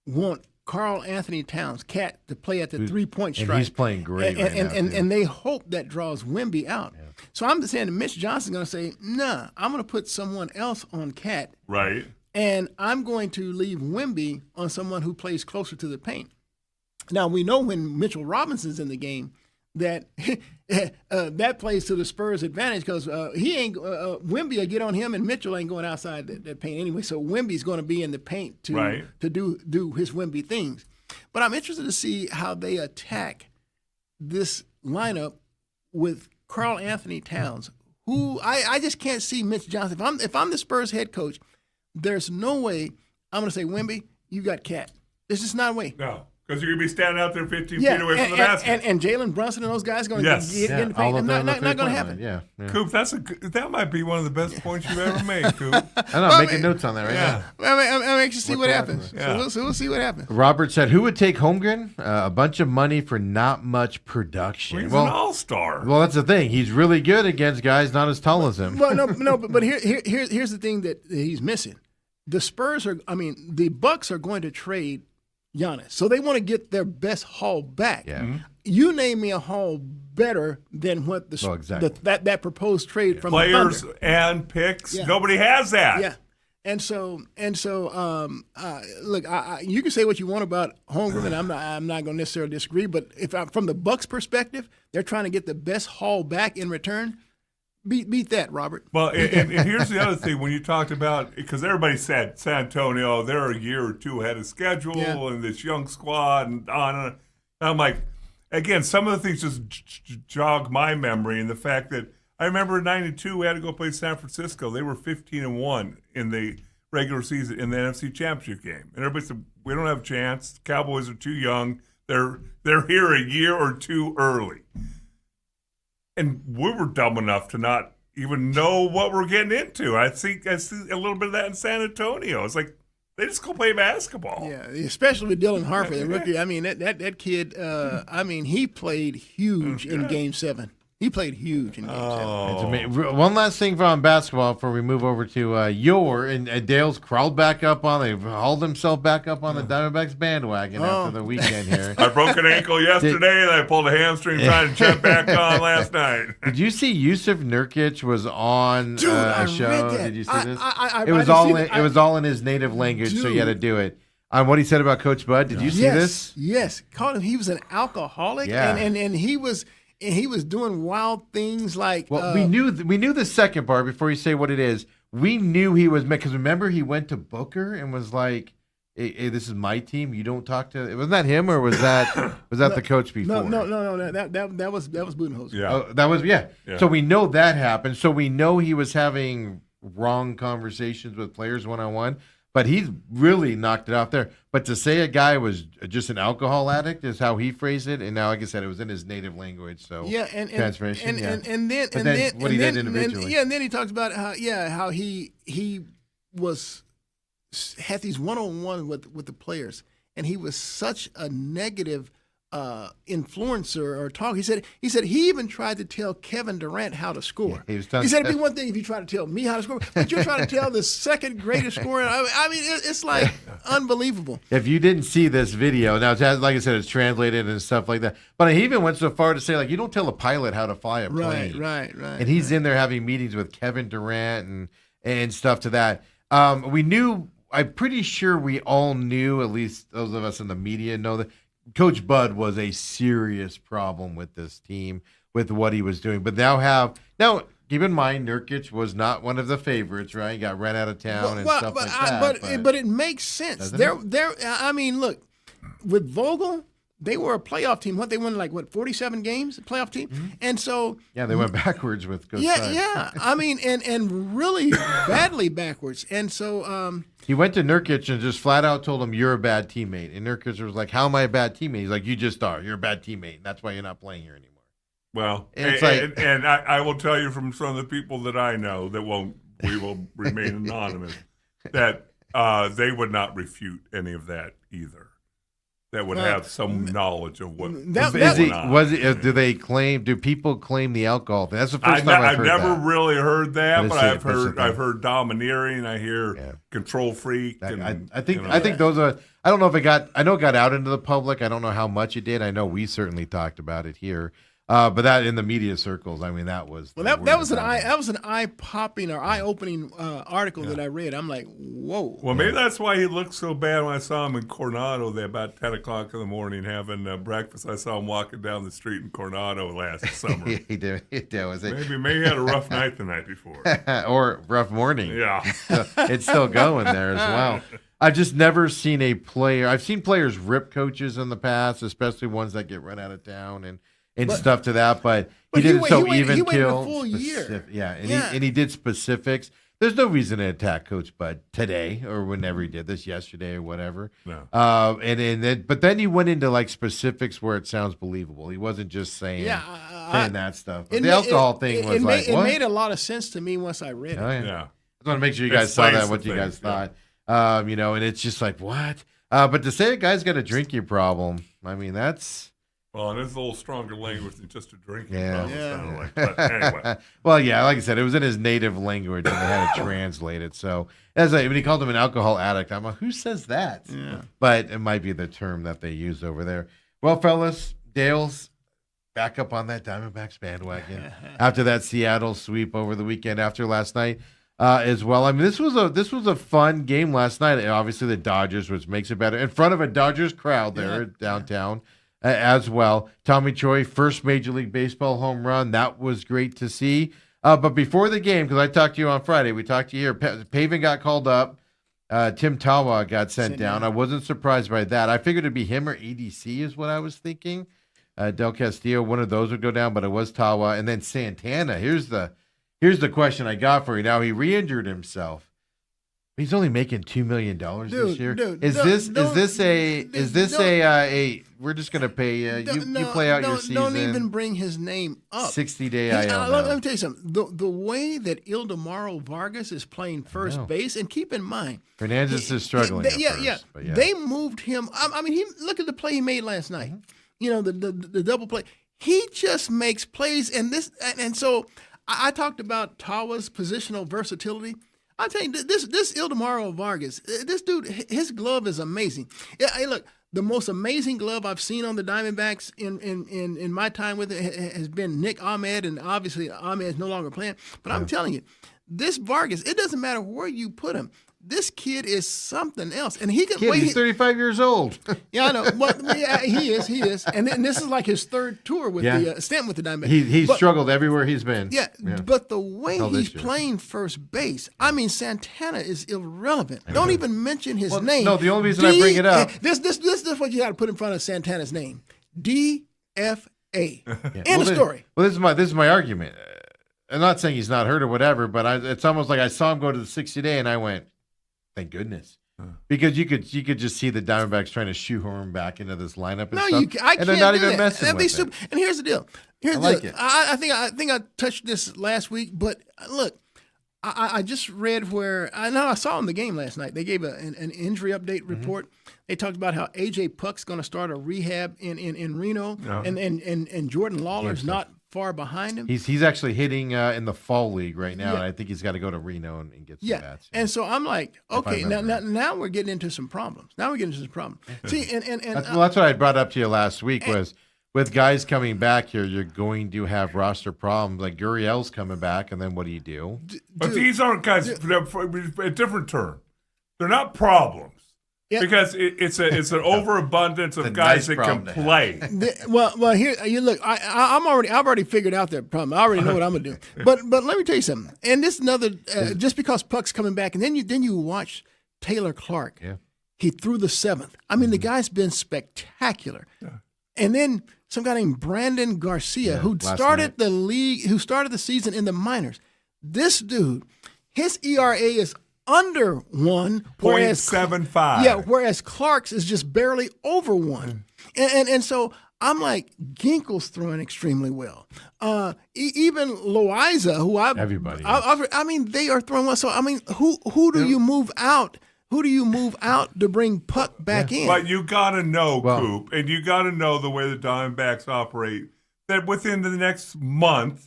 want Karl Anthony Towns, Cat, to play at the three-point strike. And he's playing great right now, and they hope that draws Wemby out. Yeah. So I'm just saying that Mitch Johnson's going to say, nah, I'm going to put someone else on Cat. Right. And I'm going to leave Wemby on someone who plays closer to the paint. Now, we know when Mitchell Robinson's in the game that that plays to the Spurs' advantage because Wemby will get on him and Mitchell ain't going outside that paint anyway. So Wemby's going to be in the paint to do his Wemby things. But I'm interested to see how they attack this lineup with Karl Anthony Towns, who I just can't see Mitch Johnson. If I'm the Spurs head coach, there's no way I'm going to say, Wemby, you got Cat. There's just not a way. No. Because you're going to be standing out there 15 feet away from the basket. And Jalen Brunson and those guys are going to get in the paint. Not going to happen. Yeah. Coop, that might be one of the best points you've ever made, Coop. I'm making notes on that right now. I'm anxious to see what happens. Yeah. So we'll see what happens. Robert said, who would take Holmgren? A bunch of money for not much production. He's an all-star. Well, that's the thing. He's really good against guys not as tall as him. Well, but here's the thing that he's missing. The Bucks are going to trade Giannis. So they want to get their best haul back. Yeah. Mm-hmm. You name me a haul better than what that proposed trade from players the Thunder. And picks. Yeah. Nobody has that. Yeah. And so look, you can say what you want about Holmgren, and I'm not going to necessarily disagree. But from the Bucks' perspective, they're trying to get the best haul back in return. Beat that, Robert. Well, and here's the other thing. When you talked about, because everybody said San Antonio, they're a year or two ahead of schedule, and this young squad, and on and on. And I'm like, again, some of the things just jog my memory, and the fact that I remember in '92 we had to go play San Francisco. They were 15-1 in the regular season in the NFC Championship game, and everybody said we don't have a chance. The Cowboys are too young. They're here a year or two early. And we were dumb enough to not even know what we're getting into. I see a little bit of that in San Antonio. It's like they just go play basketball. Yeah, especially with Dylan Harper, the rookie. I mean, that kid. He played huge in Game 7. He played huge in Game 7. One last thing from basketball before we move over to and Dale's crawled back up hauled himself back up on the Diamondbacks bandwagon after the weekend here. I broke an ankle yesterday and I pulled a hamstring trying to jump back on last night. Did you see Yusuf Nurkic was on a show? Did you see this? It was all in his native language, so you had to do it. On what he said about Coach Bud. Did you see this? Yes. Called him. He was an alcoholic, and he was. And he was doing wild things like. Well, we knew the second part before you say what it is. We knew he was because remember he went to Booker and was like, "Hey, this is my team. You don't talk to." Wasn't that him or was that the coach before? No. That was Budenholzer. Yeah. So we know that happened. So we know he was having wrong conversations with players one-on-one. But he really knocked it off there. But to say a guy was just an alcohol addict is how he phrased it, and now, like I said, it was in his native language. So transformation. And then what he did individually. And then he talks about how he had these one-on-one with the players, and he was such a negative influencer or talk. He said he even tried to tell Kevin Durant how to score. Yeah, he said it'd be one thing if you try to tell me how to score, but you're trying to tell the second greatest scorer. I mean, it's like unbelievable. If you didn't see this video, now like I said, it's translated and stuff like that. But he even went so far to say, like, you don't tell a pilot how to fly a plane. Right. And he's in there having meetings with Kevin Durant and stuff to that. We knew. I'm pretty sure we all knew, at least those of us in the media know that Coach Bud was a serious problem with this team, with what he was doing. But now keep in mind, Nurkic was not one of the favorites, right? He got run out of town and stuff like that. But it makes sense. I mean, look, with Vogel, they were a playoff team. They won 47 games, a playoff team, and so they went backwards with Coach Bud. Yeah. I mean, and really badly backwards. And so he went to Nurkic and just flat out told him, "You're a bad teammate." And Nurkic was like, "How am I a bad teammate?" He's like, "You just are. You're a bad teammate, and that's why you're not playing here anymore." Well, and I will tell you from some of the people that I know that we will remain anonymous, that they would not refute any of that either. That would have some knowledge of what was going on. Do people claim the alcohol thing? That's the first time I've heard that. I've never really heard that, but I've heard domineering. I hear control freak. I think those are. I don't know if I know it got out into the public. I don't know how much it did. I know we certainly talked about it here. But that in the media circles, I mean, that was that was an eye-popping or eye-opening article that I read. I'm like, whoa. Well, maybe that's why he looked so bad when I saw him in Coronado there about 10 o'clock in the morning having breakfast. I saw him walking down the street in Coronado last summer. He did. Maybe he had a rough night the night before. Or rough morning. Yeah. It's still going there as well. I've just never seen a player. I've seen players rip coaches in the past, especially ones that get run out of town and stuff to that, but he did it so even kill. He waited a full year. And he did specifics. There's no reason to attack Coach Bud today or whenever he did this, yesterday or whatever. No. But then he went into specifics where it sounds believable. He wasn't just saying that stuff. But the alcohol thing was it made a lot of sense to me once I read it. Oh, yeah. I just want to make sure you guys saw that, what you guys thought. And it's just like, what? But to say a guy's got a drinking problem, I mean, that's... Well, and it's a little stronger language than just a drinking problem. Yeah. But anyway. Well, yeah, like I said, it was in his native language, and they had to translate it. So, when he called him an alcohol addict, I'm like, who says that? Yeah. But it might be the term that they use over there. Well, fellas, Dale's back up on that Diamondbacks bandwagon after that Seattle sweep over the weekend after last night as well. I mean, this was a fun game last night. Obviously, the Dodgers, which makes it better, in front of a Dodgers crowd there downtown. As well. Tommy Choi, first Major League Baseball home run. That was great to see. But before the game, because I talked to you on Friday, we talked to you here. Pavin got called up. Tim Tawa got sent down. I wasn't surprised by that. I figured it'd be him or ADC is what I was thinking. Del Castillo, one of those would go down, but it was Tawa. And then Santana. Here's the question I got for you. Now, he re-injured himself. He's only making $2 million this year. Is this a we're just gonna pay you? You play out your season. Don't even bring his name up. 60-day IL. Let me tell you something. The way that Ildemaro Vargas is playing first base, and keep in mind, Hernandez is struggling. They moved him. I mean, look at the play he made last night. You know, the double play. He just makes plays, and so I talked about Tawa's positional versatility. I'll tell you, this Ildemaro Vargas, this dude, his glove is amazing. Hey, look, the most amazing glove I've seen on the Diamondbacks in my time with it has been Nick Ahmed, and obviously Ahmed is no longer playing. But I'm telling you, this Vargas, it doesn't matter where you put him. This kid is something else, and he can. He's 35 years old. Yeah, I know. But he is, and this is like his third tour with the stint with the Diamondbacks. He's struggled everywhere he's been. Yeah, but the way he's playing first base, I mean, Santana is irrelevant. Don't even mention his name. No, the only reason I bring it up. This is what you got to put in front of Santana's name. DFA. End of story. Well, this is my argument. I'm not saying he's not hurt or whatever, but it's almost like I saw him go to the 60-day, and I went, thank goodness. Because you could just see the Diamondbacks trying to shoehorn him back into this lineup and stuff. I can't and they're not do even that. messing with it. And here's the deal. I think I touched this last week, but look, I just read where I know I saw in the game last night. They gave an injury update report. They talked about how AJ Puck's going to start a rehab in Reno, and Jordan Lawler's not far behind him. He's actually hitting in the fall league right now, and I think he's got to go to Reno and get some bats. And so I'm like, okay, now we're getting into some problems. See, and that's what I brought up to you last week was with guys coming back here, you're going to have roster problems. Like Gurriel's coming back, and then what do you do? But these aren't guys. A different term. They're not problems. Yeah. Because it's an overabundance of guys that can play. Well, here you look. I've already figured out that problem. I already know what I'm gonna do. But let me tell you something. And this is another. Just because Puck's coming back, and then you watch Taylor Clark. Yeah. He threw the seventh. I mean, the guy's been spectacular. Yeah. And then some guy named Brandon Garcia, who started the season in the minors. This dude, his ERA is under 1, 0.75. Yeah, whereas Clark's is just barely over 1. And so I'm like, Ginkel's throwing extremely well. Even Loaiza, I mean, they are throwing well. So I mean, who do you move out? Who do you move out to bring Puck back in? But you got to know, Coop, and you got to know the way the Diamondbacks operate, that within the next month,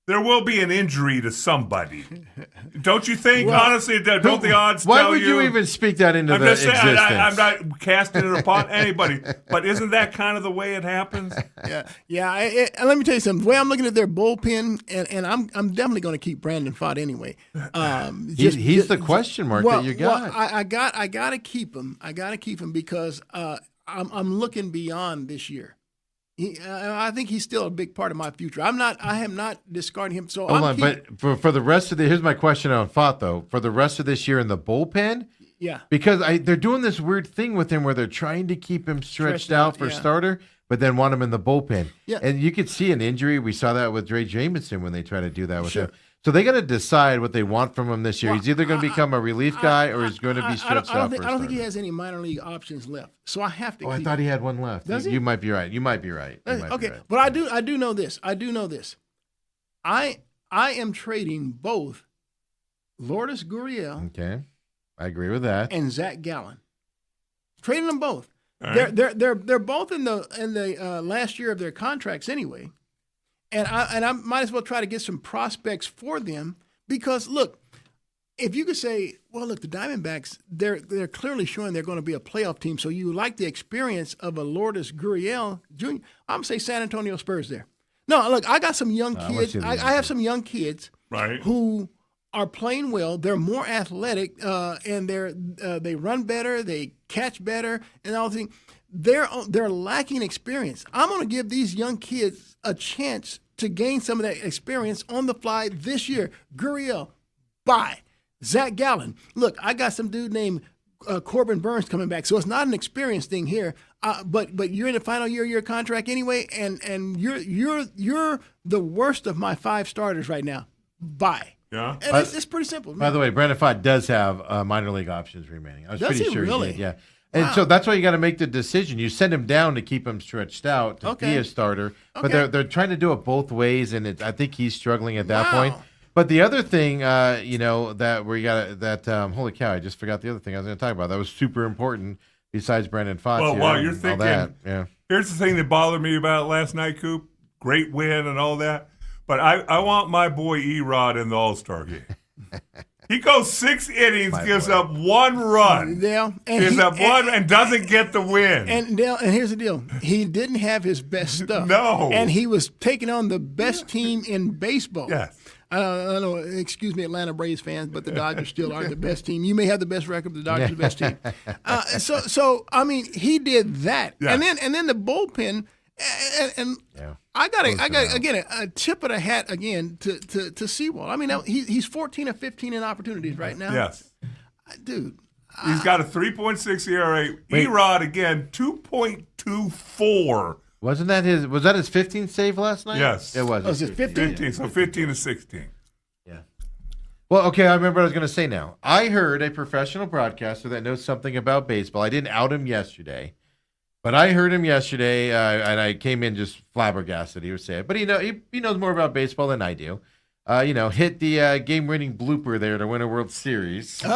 there will be an injury to somebody. Don't you think? Honestly, don't the odds tell you? Why would you even speak that into existence? I'm not casting it upon anybody, but isn't that kind of the way it happens? Yeah. Let me tell you something. The way I'm looking at their bullpen, and I'm definitely going to keep Brandon Pfaadt anyway. He's the question mark that you got. Well, I got to keep him. I got to keep him because I'm looking beyond this year. I think he's still a big part of my future. I am not discarding him. So but for the rest of here's my question on Pfaadt though. For the rest of this year in the bullpen, because they're doing this weird thing with him where they're trying to keep him stretched out for starter, but then want him in the bullpen. Yeah. And you could see an injury. We saw that with Dre Jamison when they try to do that with him. So they got to decide what they want from him this year. He's either going to become a relief guy or he's going to be stretched out. I don't think he has any minor league options left. So I have to. I thought he had one left. Does he? You might be right. Okay, but I do know this. I am trading both Lourdes Gurriel. Okay, I agree with that. And Zach Gallen. Trading them both. Right. They're both in the last year of their contracts anyway. And I might as well try to get some prospects for them because, look, if you could say, well, look, the Diamondbacks, they're clearly showing they're going to be a playoff team, so you like the experience of a Lourdes Gurriel Jr., I'm going to say San Antonio Spurs there. No, look, I got some young kids. I have some young kids who are playing well. They're more athletic, and they run better, they catch better, and all things. They're lacking experience. I'm going to give these young kids a chance to gain some of that experience on the fly this year. Gurriel, bye. Zach Gallen. Look, I got some dude named Corbin Burns coming back, so it's not an experience thing here. But you're in the final year of your contract anyway, and you're the worst of my 5 starters right now. Bye. Yeah, and it's pretty simple. By the way, Brandon Pfaadt does have minor league options remaining. I was pretty sure really? He did. Yeah. And so that's why you got to make the decision. You send him down to keep him stretched out to be a starter, but they're trying to do it both ways, and I think he's struggling at that point. But the other thing, that where you got holy cow, I just forgot the other thing I was going to talk about. That was super important. Besides Brandon Pfaadt. Well, while you're thinking, here's the thing that bothered me about last night, Coop. Great win and all that, but I want my boy Erod in the All-Star game. He goes 6 innings, gives up 1 run. And doesn't get the win. And here's the deal. He didn't have his best stuff. No. And he was taking on the best team in baseball. Yes. I don't know, excuse me, Atlanta Braves fans, but the Dodgers still are the best team. You may have the best record, but the Dodgers are the best team. So I mean, he did that. Yes. And then the bullpen and I got again a tip of the hat again to Sewald. I mean, he's 14 of 15 in opportunities right now. Yes, dude. He's got a 3.6 ERA. Erod again 2.24. Was that his 15th save last night? Yes, it was. Was it 15? So 15 to 16. Yeah. Well, okay, I remember what I was going to say now. I heard a professional broadcaster that knows something about baseball. I didn't out him yesterday. But I heard him yesterday, and I came in just flabbergasted. He was saying, but he knows more about baseball than I do. hit the game-winning blooper there to win a World Series. He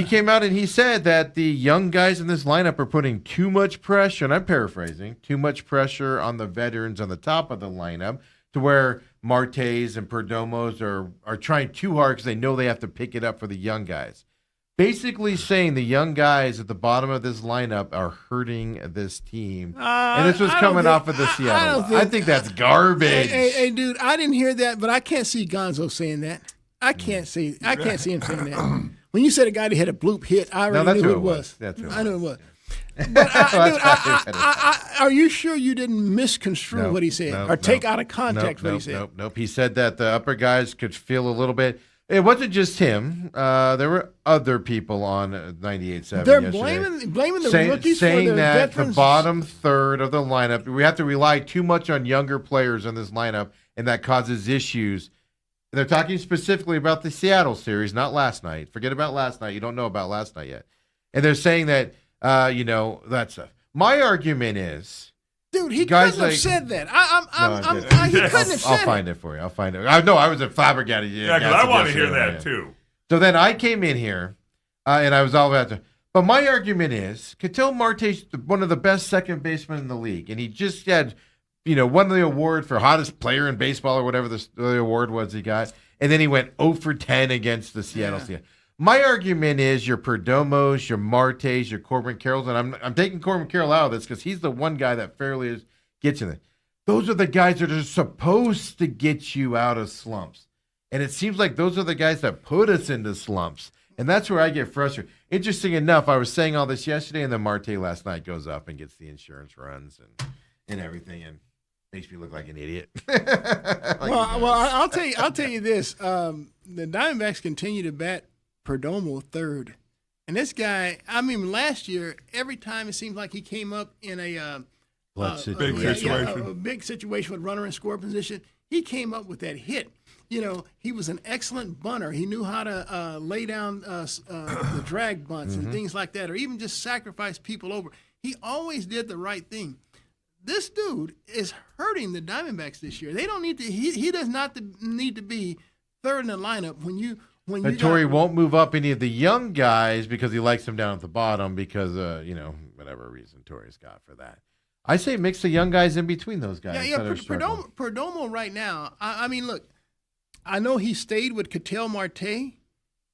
came out and he said that the young guys in this lineup are putting too much pressure, and I'm paraphrasing, too much pressure on the veterans on the top of the lineup to where Martes and Perdomos are trying too hard because they know they have to pick it up for the young guys. Basically saying the young guys at the bottom of this lineup are hurting this team. And this was coming off of the Seattle. I think that's garbage. Hey, dude, I didn't hear that, but I can't see Gonzo saying that. I can't see him saying that. When you said a guy that had a bloop hit, I already knew who it was. I knew it was. But are you sure you didn't misconstrue what he said or take out of context what he said? Nope. He said that the upper guys could feel a little bit. It wasn't just him. There were other people on 98.7 They're yesterday. blaming the rookies saying for their that veterans. The bottom third of the lineup, we have to rely too much on younger players in this lineup, and that causes issues. They're talking specifically about the Seattle series, not last night. Forget about last night. You don't know about last night yet. And they're saying that, that stuff. My argument is, dude, he couldn't have said that. He couldn't have said it. I'll find it for you. I'll find it. I was a flabbergasted. Yeah, because I want to hear that too. So then I came in here, and I was all about to. But my argument is, Ketel Marte's one of the best second basemen in the league, and he just had, won the award for hottest player in baseball or whatever the award was he got, and then he went 0 for 10 against the Seattle Seahawks. My argument is your Perdomos, your Martes, your Corbin Carrolls, and I'm taking Corbin Carroll out of this because he's the one guy that fairly gets in it. Those are the guys that are supposed to get you out of slumps. And it seems like those are the guys that put us into slumps. And that's where I get frustrated. Interesting enough, I was saying all this yesterday, and then Marte last night goes up and gets the insurance runs and everything, and makes me look like an idiot. I'll tell you this. The Diamondbacks continue to bat Perdomo third. And this guy, last year, every time it seemed like he came up in a big situation. A big situation with runner in score position, he came up with that hit. He was an excellent bunter. He knew how to lay down the drag bunts and things like that, or even just sacrifice people over. He always did the right thing. This dude is hurting the Diamondbacks this year. They don't need to. He does not need to be third in the lineup when But Torrey won't move up any of the young guys because he likes them down at the bottom because, whatever reason Torrey's got for that. I say mix the young guys in between those guys. Perdomo right now, look, I know he stayed with Ketel Marte,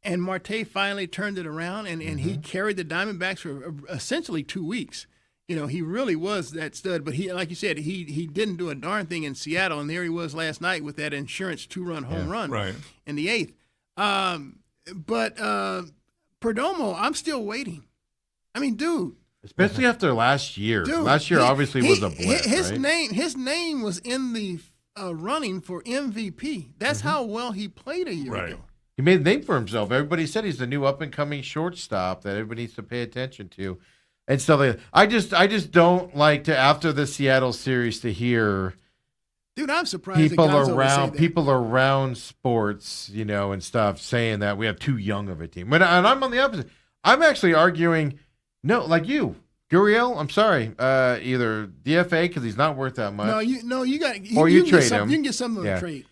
and Marte finally turned it around, and he carried the Diamondbacks for essentially 2 weeks. He really was that stud, but he, like you said, he didn't do a darn thing in Seattle, and there he was last night with that insurance 2-run home run in the 8th. But Perdomo, I'm still waiting. Dude. Especially after last year. Last year obviously was a blip, his name was in the running for MVP. That's how well he played a year ago. He made a name for himself. Everybody said he's the new up-and-coming shortstop that everybody needs to pay attention to. And so I just don't like to, after the Seattle series, to hear dude, I'm surprised people around sports, and stuff saying that we have too young of a team. And I'm on the opposite. I'm actually arguing, no, like you, Gurriel. I'm sorry, either DFA because he's not worth that much. You got, or you trade him. You can get some of the trade.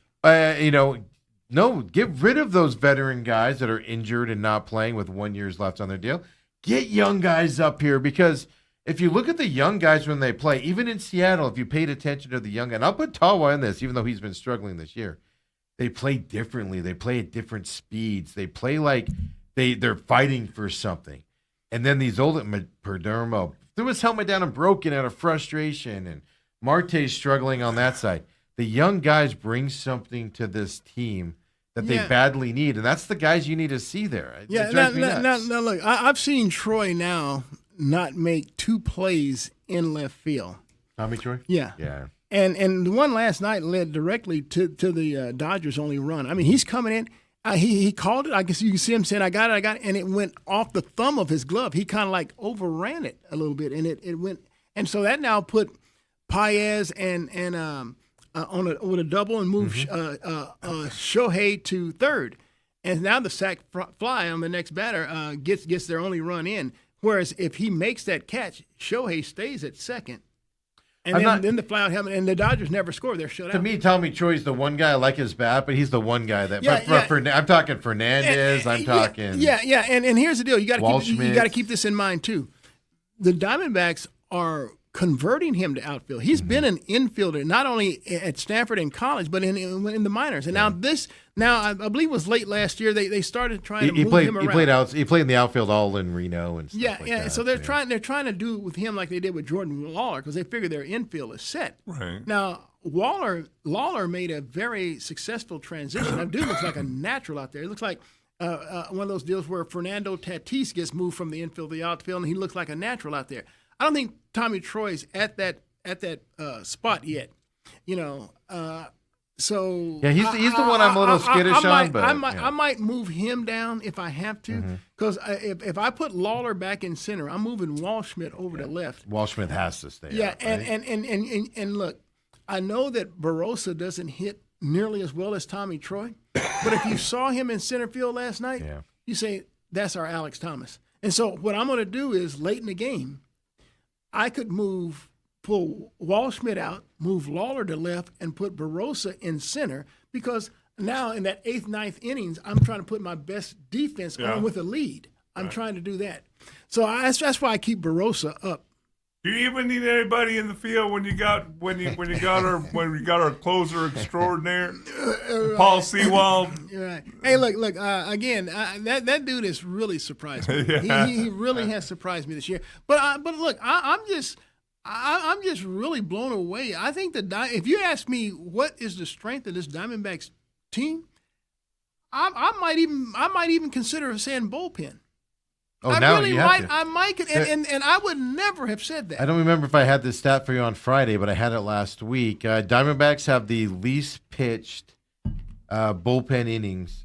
No, get rid of those veteran guys that are injured and not playing with 1 year left on their deal. Get young guys up here because if you look at the young guys when they play, even in Seattle, if you paid attention to the young guys, and I'll put Tawa in this, even though he's been struggling this year, they play differently. They play at different speeds. They play like they're fighting for something. And then these old Perdomo threw his helmet down and broke it out of frustration, and Marte's struggling on that side. The young guys bring something to this team that they badly need, and that's the guys you need to see there. Now look, I've seen Troy now not make 2 plays in left field. Tommy Troy? Yeah. And the one last night led directly to the Dodgers' only run. He's coming in. He called it. I guess you can see him saying, I got it, and it went off the thumb of his glove. He kind of like overran it a little bit, and it went. And so that now put Paez and with a double and move Shohei to third. And now the sac fly on the next batter gets their only run in. Whereas if he makes that catch, Shohei stays at second. And then the flyout helmet, and the Dodgers never score. They're shut out. To me, Tommy Troy's the one guy. I like his bat, but he's the one guy that. I'm talking Fernandez. I'm talking. Yeah. And here's the deal: you got to Schmidt. keep this in mind too. The Diamondbacks are converting him to outfield. He's been an infielder not only at Stanford and college, but in the minors. And now I believe it was late last year they started trying to move him around. He played in the outfield all in Reno and stuff like that. So they're trying to do it with him like they did with Jordan Lawler because they figure their infield is set. Right. Now Lawler made a very successful transition. That dude looks like a natural out there. It looks like one of those deals where Fernando Tatis gets moved from the infield to the outfield, and he looks like a natural out there. I don't think Tommy Troy's at that spot yet, So yeah, he's the one I'm a little skittish on, but I might move him down if I have to, because if I put Lawler back in center, I'm moving Waldschmidt over to left. Waldschmidt has to stay. Yeah, out, right? and look, I know that Barossa doesn't hit nearly as well as Tommy Troy, but if you saw him in center field last night, you say that's our Alex Thomas. And so what I'm going to do is late in the game, I could pull Waldschmidt out, move Lawler to left, and put Barossa in center because now in that 8th, 9th innings, I'm trying to put my best defense on with a lead. I'm trying to do that. So that's why I keep Barossa up. Do you even need anybody in the field when you got our closer extraordinaire, Paul Sewald? Right. Hey, look. Again, that dude has really surprised me. He really has surprised me this year. But look, I'm just really blown away. I think if you ask me what is the strength of this Diamondbacks team, I might even consider saying bullpen. Oh, now really you have to. I might, and I would never have said that. I don't remember if I had this stat for you on Friday, but I had it last week. Diamondbacks have the least pitched bullpen innings,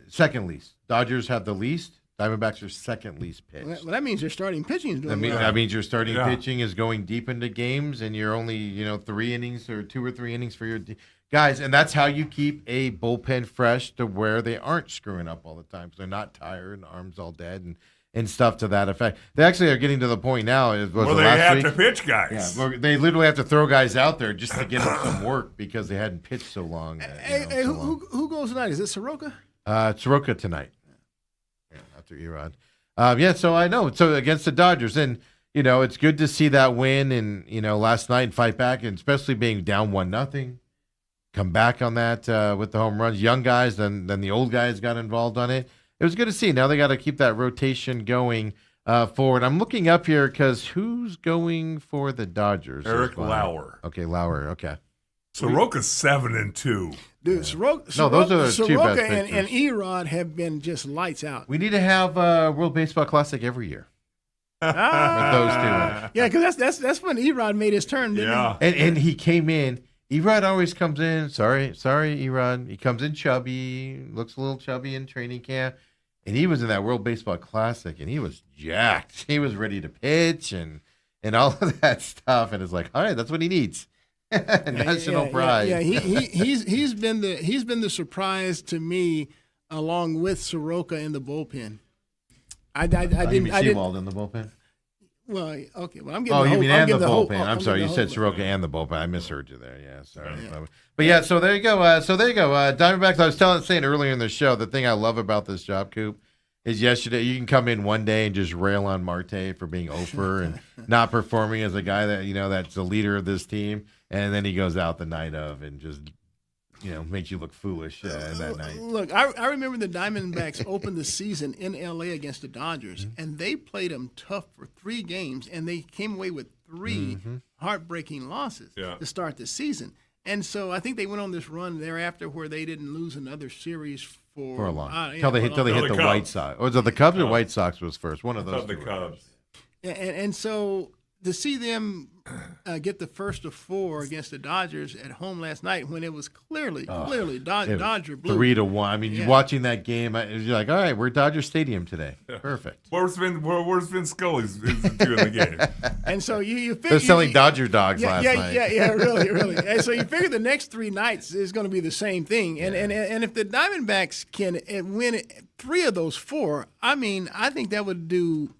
second least. Dodgers have the least. Diamondbacks are second least pitched. Well, that means your starting pitching is doing well. That means your starting pitching is going deep into games, and you're only 3 innings or 2 or 3 innings for your guys, and that's how you keep a bullpen fresh to where they aren't screwing up all the time. So they're not tired and arms all dead and stuff to that effect. They actually are getting to the point now. They have to pitch guys. Yeah, they literally have to throw guys out there just to get them some work because they hadn't pitched so long. Who goes tonight? Is it Soroka? Soroka tonight. Yeah, after Erod. So I know. So against the Dodgers, and it's good to see that win, and last night and fight back, and especially being down 1-0, come back on that with the home runs. Young guys, then the old guys got involved on it. It was good to see. Now they got to keep that rotation going forward. I'm looking up here because who's going for the Dodgers? Eric Lauer. Okay, Lauer. Okay. Soroka's 7-2. Dude, Soroka, those are the two best pitchers. and Erod have been just lights out. We need to have World Baseball Classic every year. With those two. Yeah, because that's when Erod made his turn, didn't he? And he came in. Erod always comes in. Sorry, Erod. He comes in chubby, looks a little chubby in training camp. And he was in that World Baseball Classic, and he was jacked. He was ready to pitch and all of that stuff. And it's like, all right, that's what he needs. National pride. Yeah, he's been the surprise to me, along with Soroka in the bullpen. I didn't Sewald in the bullpen. Well, okay. Well, I'm getting. You mean and the bullpen? I'm I'm sorry, you said Soroka and the bullpen. I misheard you there. Yeah, sorry. Yeah. But yeah, so there you go. Diamondbacks. I was saying earlier in the show, the thing I love about this job, Coop, is yesterday you can come in one day and just rail on Marte for being over and not performing as a guy that that's the leader of this team, and then he goes out the night of and just makes you look foolish that night. Look, I remember the Diamondbacks opened the season in L.A. against the Dodgers, and they played them tough for 3 games, and they came away with 3 heartbreaking losses to start the season. And so I think they went on this run thereafter where they didn't lose another series for a long until they hit the White Sox. Or was it the Cubs or White Sox was first? One of those. The Cubs. And so to see them get the first of 4 against the Dodgers at home last night when it was clearly Dodger blue. 3-1. I mean, watching that game, you're like, all right, we're at Dodger Stadium today. Perfect. Where's Vince Scully's doing the game? And so you figure they're selling Dodger dogs last night. Yeah, really. And so you figure the next 3 nights is going to be the same thing. And if the Diamondbacks can win 3 of those 4, I mean, I think that would do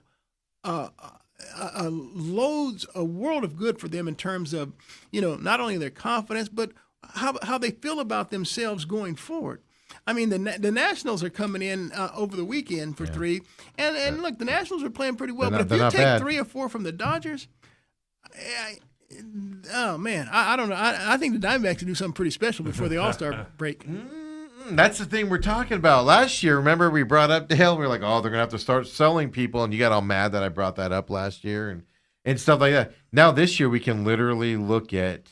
a world of good for them in terms of, not only their confidence, but how they feel about themselves going forward. I mean, the Nationals are coming in over the weekend for 3, and look, the Nationals are playing pretty well. But if you take 3 or 4 from the Dodgers, oh man, I don't know. I think the Diamondbacks will do something pretty special before the All-Star break. That's the thing we're talking about. Last year, remember we brought up Dale. We were like, oh, they're gonna have to start selling people, and you got all mad that I brought that up last year and stuff like that. Now this year we can literally look at.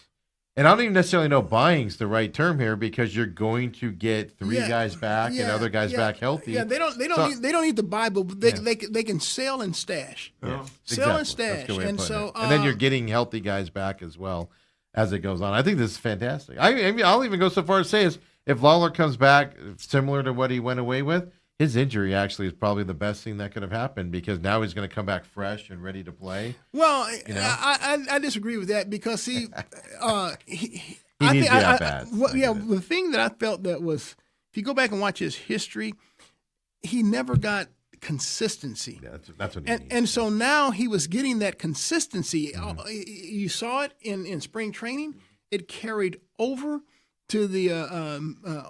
And I don't even necessarily know buying's the right term here because you're going to get 3 guys back and other guys back healthy. Yeah, they don't need to buy, but they can sell and stash. Yeah. Sell and stash, and so and then you're getting healthy guys back as well as it goes on. I think this is fantastic. I'll even go so far as to say is if Lawler comes back similar to what he went away with, his injury actually is probably the best thing that could have happened because now he's going to come back fresh and ready to play. Well, I disagree with that because he needs to be that bad. The thing that I felt that was, if you go back and watch his history, he never got consistency. Yeah, that's what he needs. And so now he was getting that consistency. You saw it in spring training. It carried over to the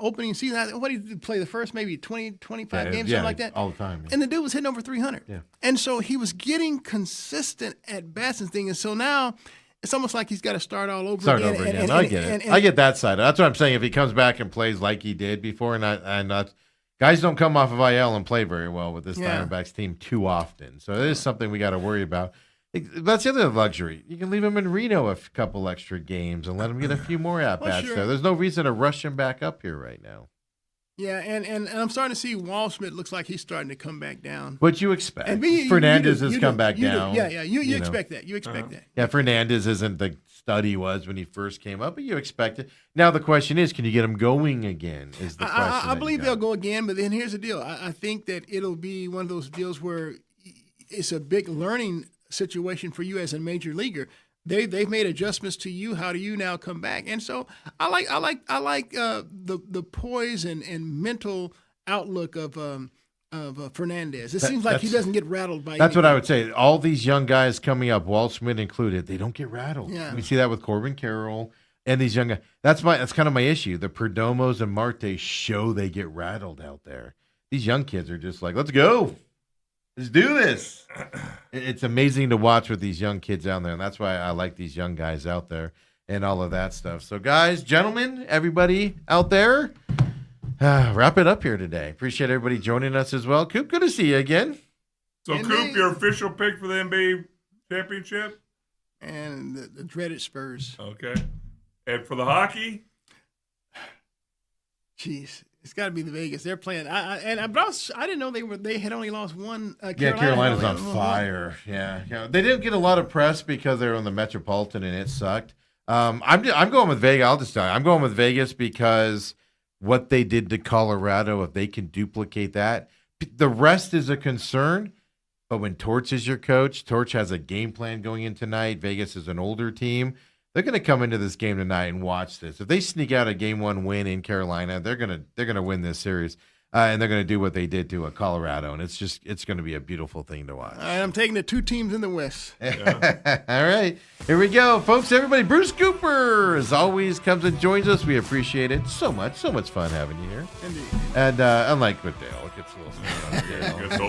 opening season. What did he play the first maybe 20, 25 games, something like that? All the time. Yeah. And the dude was hitting over 300. Yeah. And so he was getting consistent at bats and things. And so now it's almost like he's got to start all over again. I get it. I get that side. That's what I'm saying. If he comes back and plays like he did before, guys don't come off of IL and play very well with this Diamondbacks team too often. So it is something we got to worry about. That's the other luxury. You can leave him in Reno a couple extra games and let him get a few more at-bats there. There's no reason to rush him back up here right now. Yeah, and I'm starting to see Wall Smith looks like he's starting to come back down. What you expect. Fernandez has come back down. Yeah, you expect that. You expect that. Yeah, Fernandez isn't the stud he was when he first came up, but you expect it. Now the question is, can you get him going again is the question. I believe they'll go again, but then here's the deal. I think that it'll be one of those deals where it's a big learning situation for you as a major leaguer. They've made adjustments to you. How do you now come back? And so I like the poise and mental outlook of Fernandez. It seems like he doesn't get rattled by. That's anything. What I would say. All these young guys coming up, Walt Smith included, they don't get rattled. Yeah. We see that with Corbin Carroll and these young guys. That's kind of my issue. The Perdomos and Martes show they get rattled out there. These young kids are just like, let's go. Let's do this. It's amazing to watch with these young kids out there, and that's why I like these young guys out there and all of that stuff. So, guys, gentlemen, everybody out there, wrap it up here today. Appreciate everybody joining us as well. Coop, good to see you again. So, Coop, your official pick for the NBA championship? And the dreaded Spurs. Okay. And for the hockey? Jeez. It's got to be the Vegas. They're playing. I didn't know they had only lost one. Carolina's on fire. Yeah, they didn't get a lot of press because they were on the Metropolitan and it sucked. I'm going with Vegas. I'll just tell you, I'm going with Vegas because what they did to Colorado. If they can duplicate that, the rest is a concern. But when Torch is your coach, Torch has a game plan going in tonight. Vegas is an older team. They're going to come into this game tonight and watch this. If they sneak out a Game 1 win in Carolina, they're going to win this series, and they're going to do what they did to Colorado, and it's going to be a beautiful thing to watch. All right, I'm taking the 2 teams in the West. Yeah. All right, here we go, folks. Everybody, Bruce Cooper, as always, comes and joins us. We appreciate it so much. So much fun having you here. Indeed. And unlike with Dale, it gets a little It gets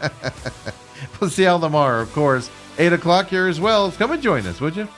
old. We'll see y'all tomorrow, of course. 8 o'clock here as well. Come and join us, would you?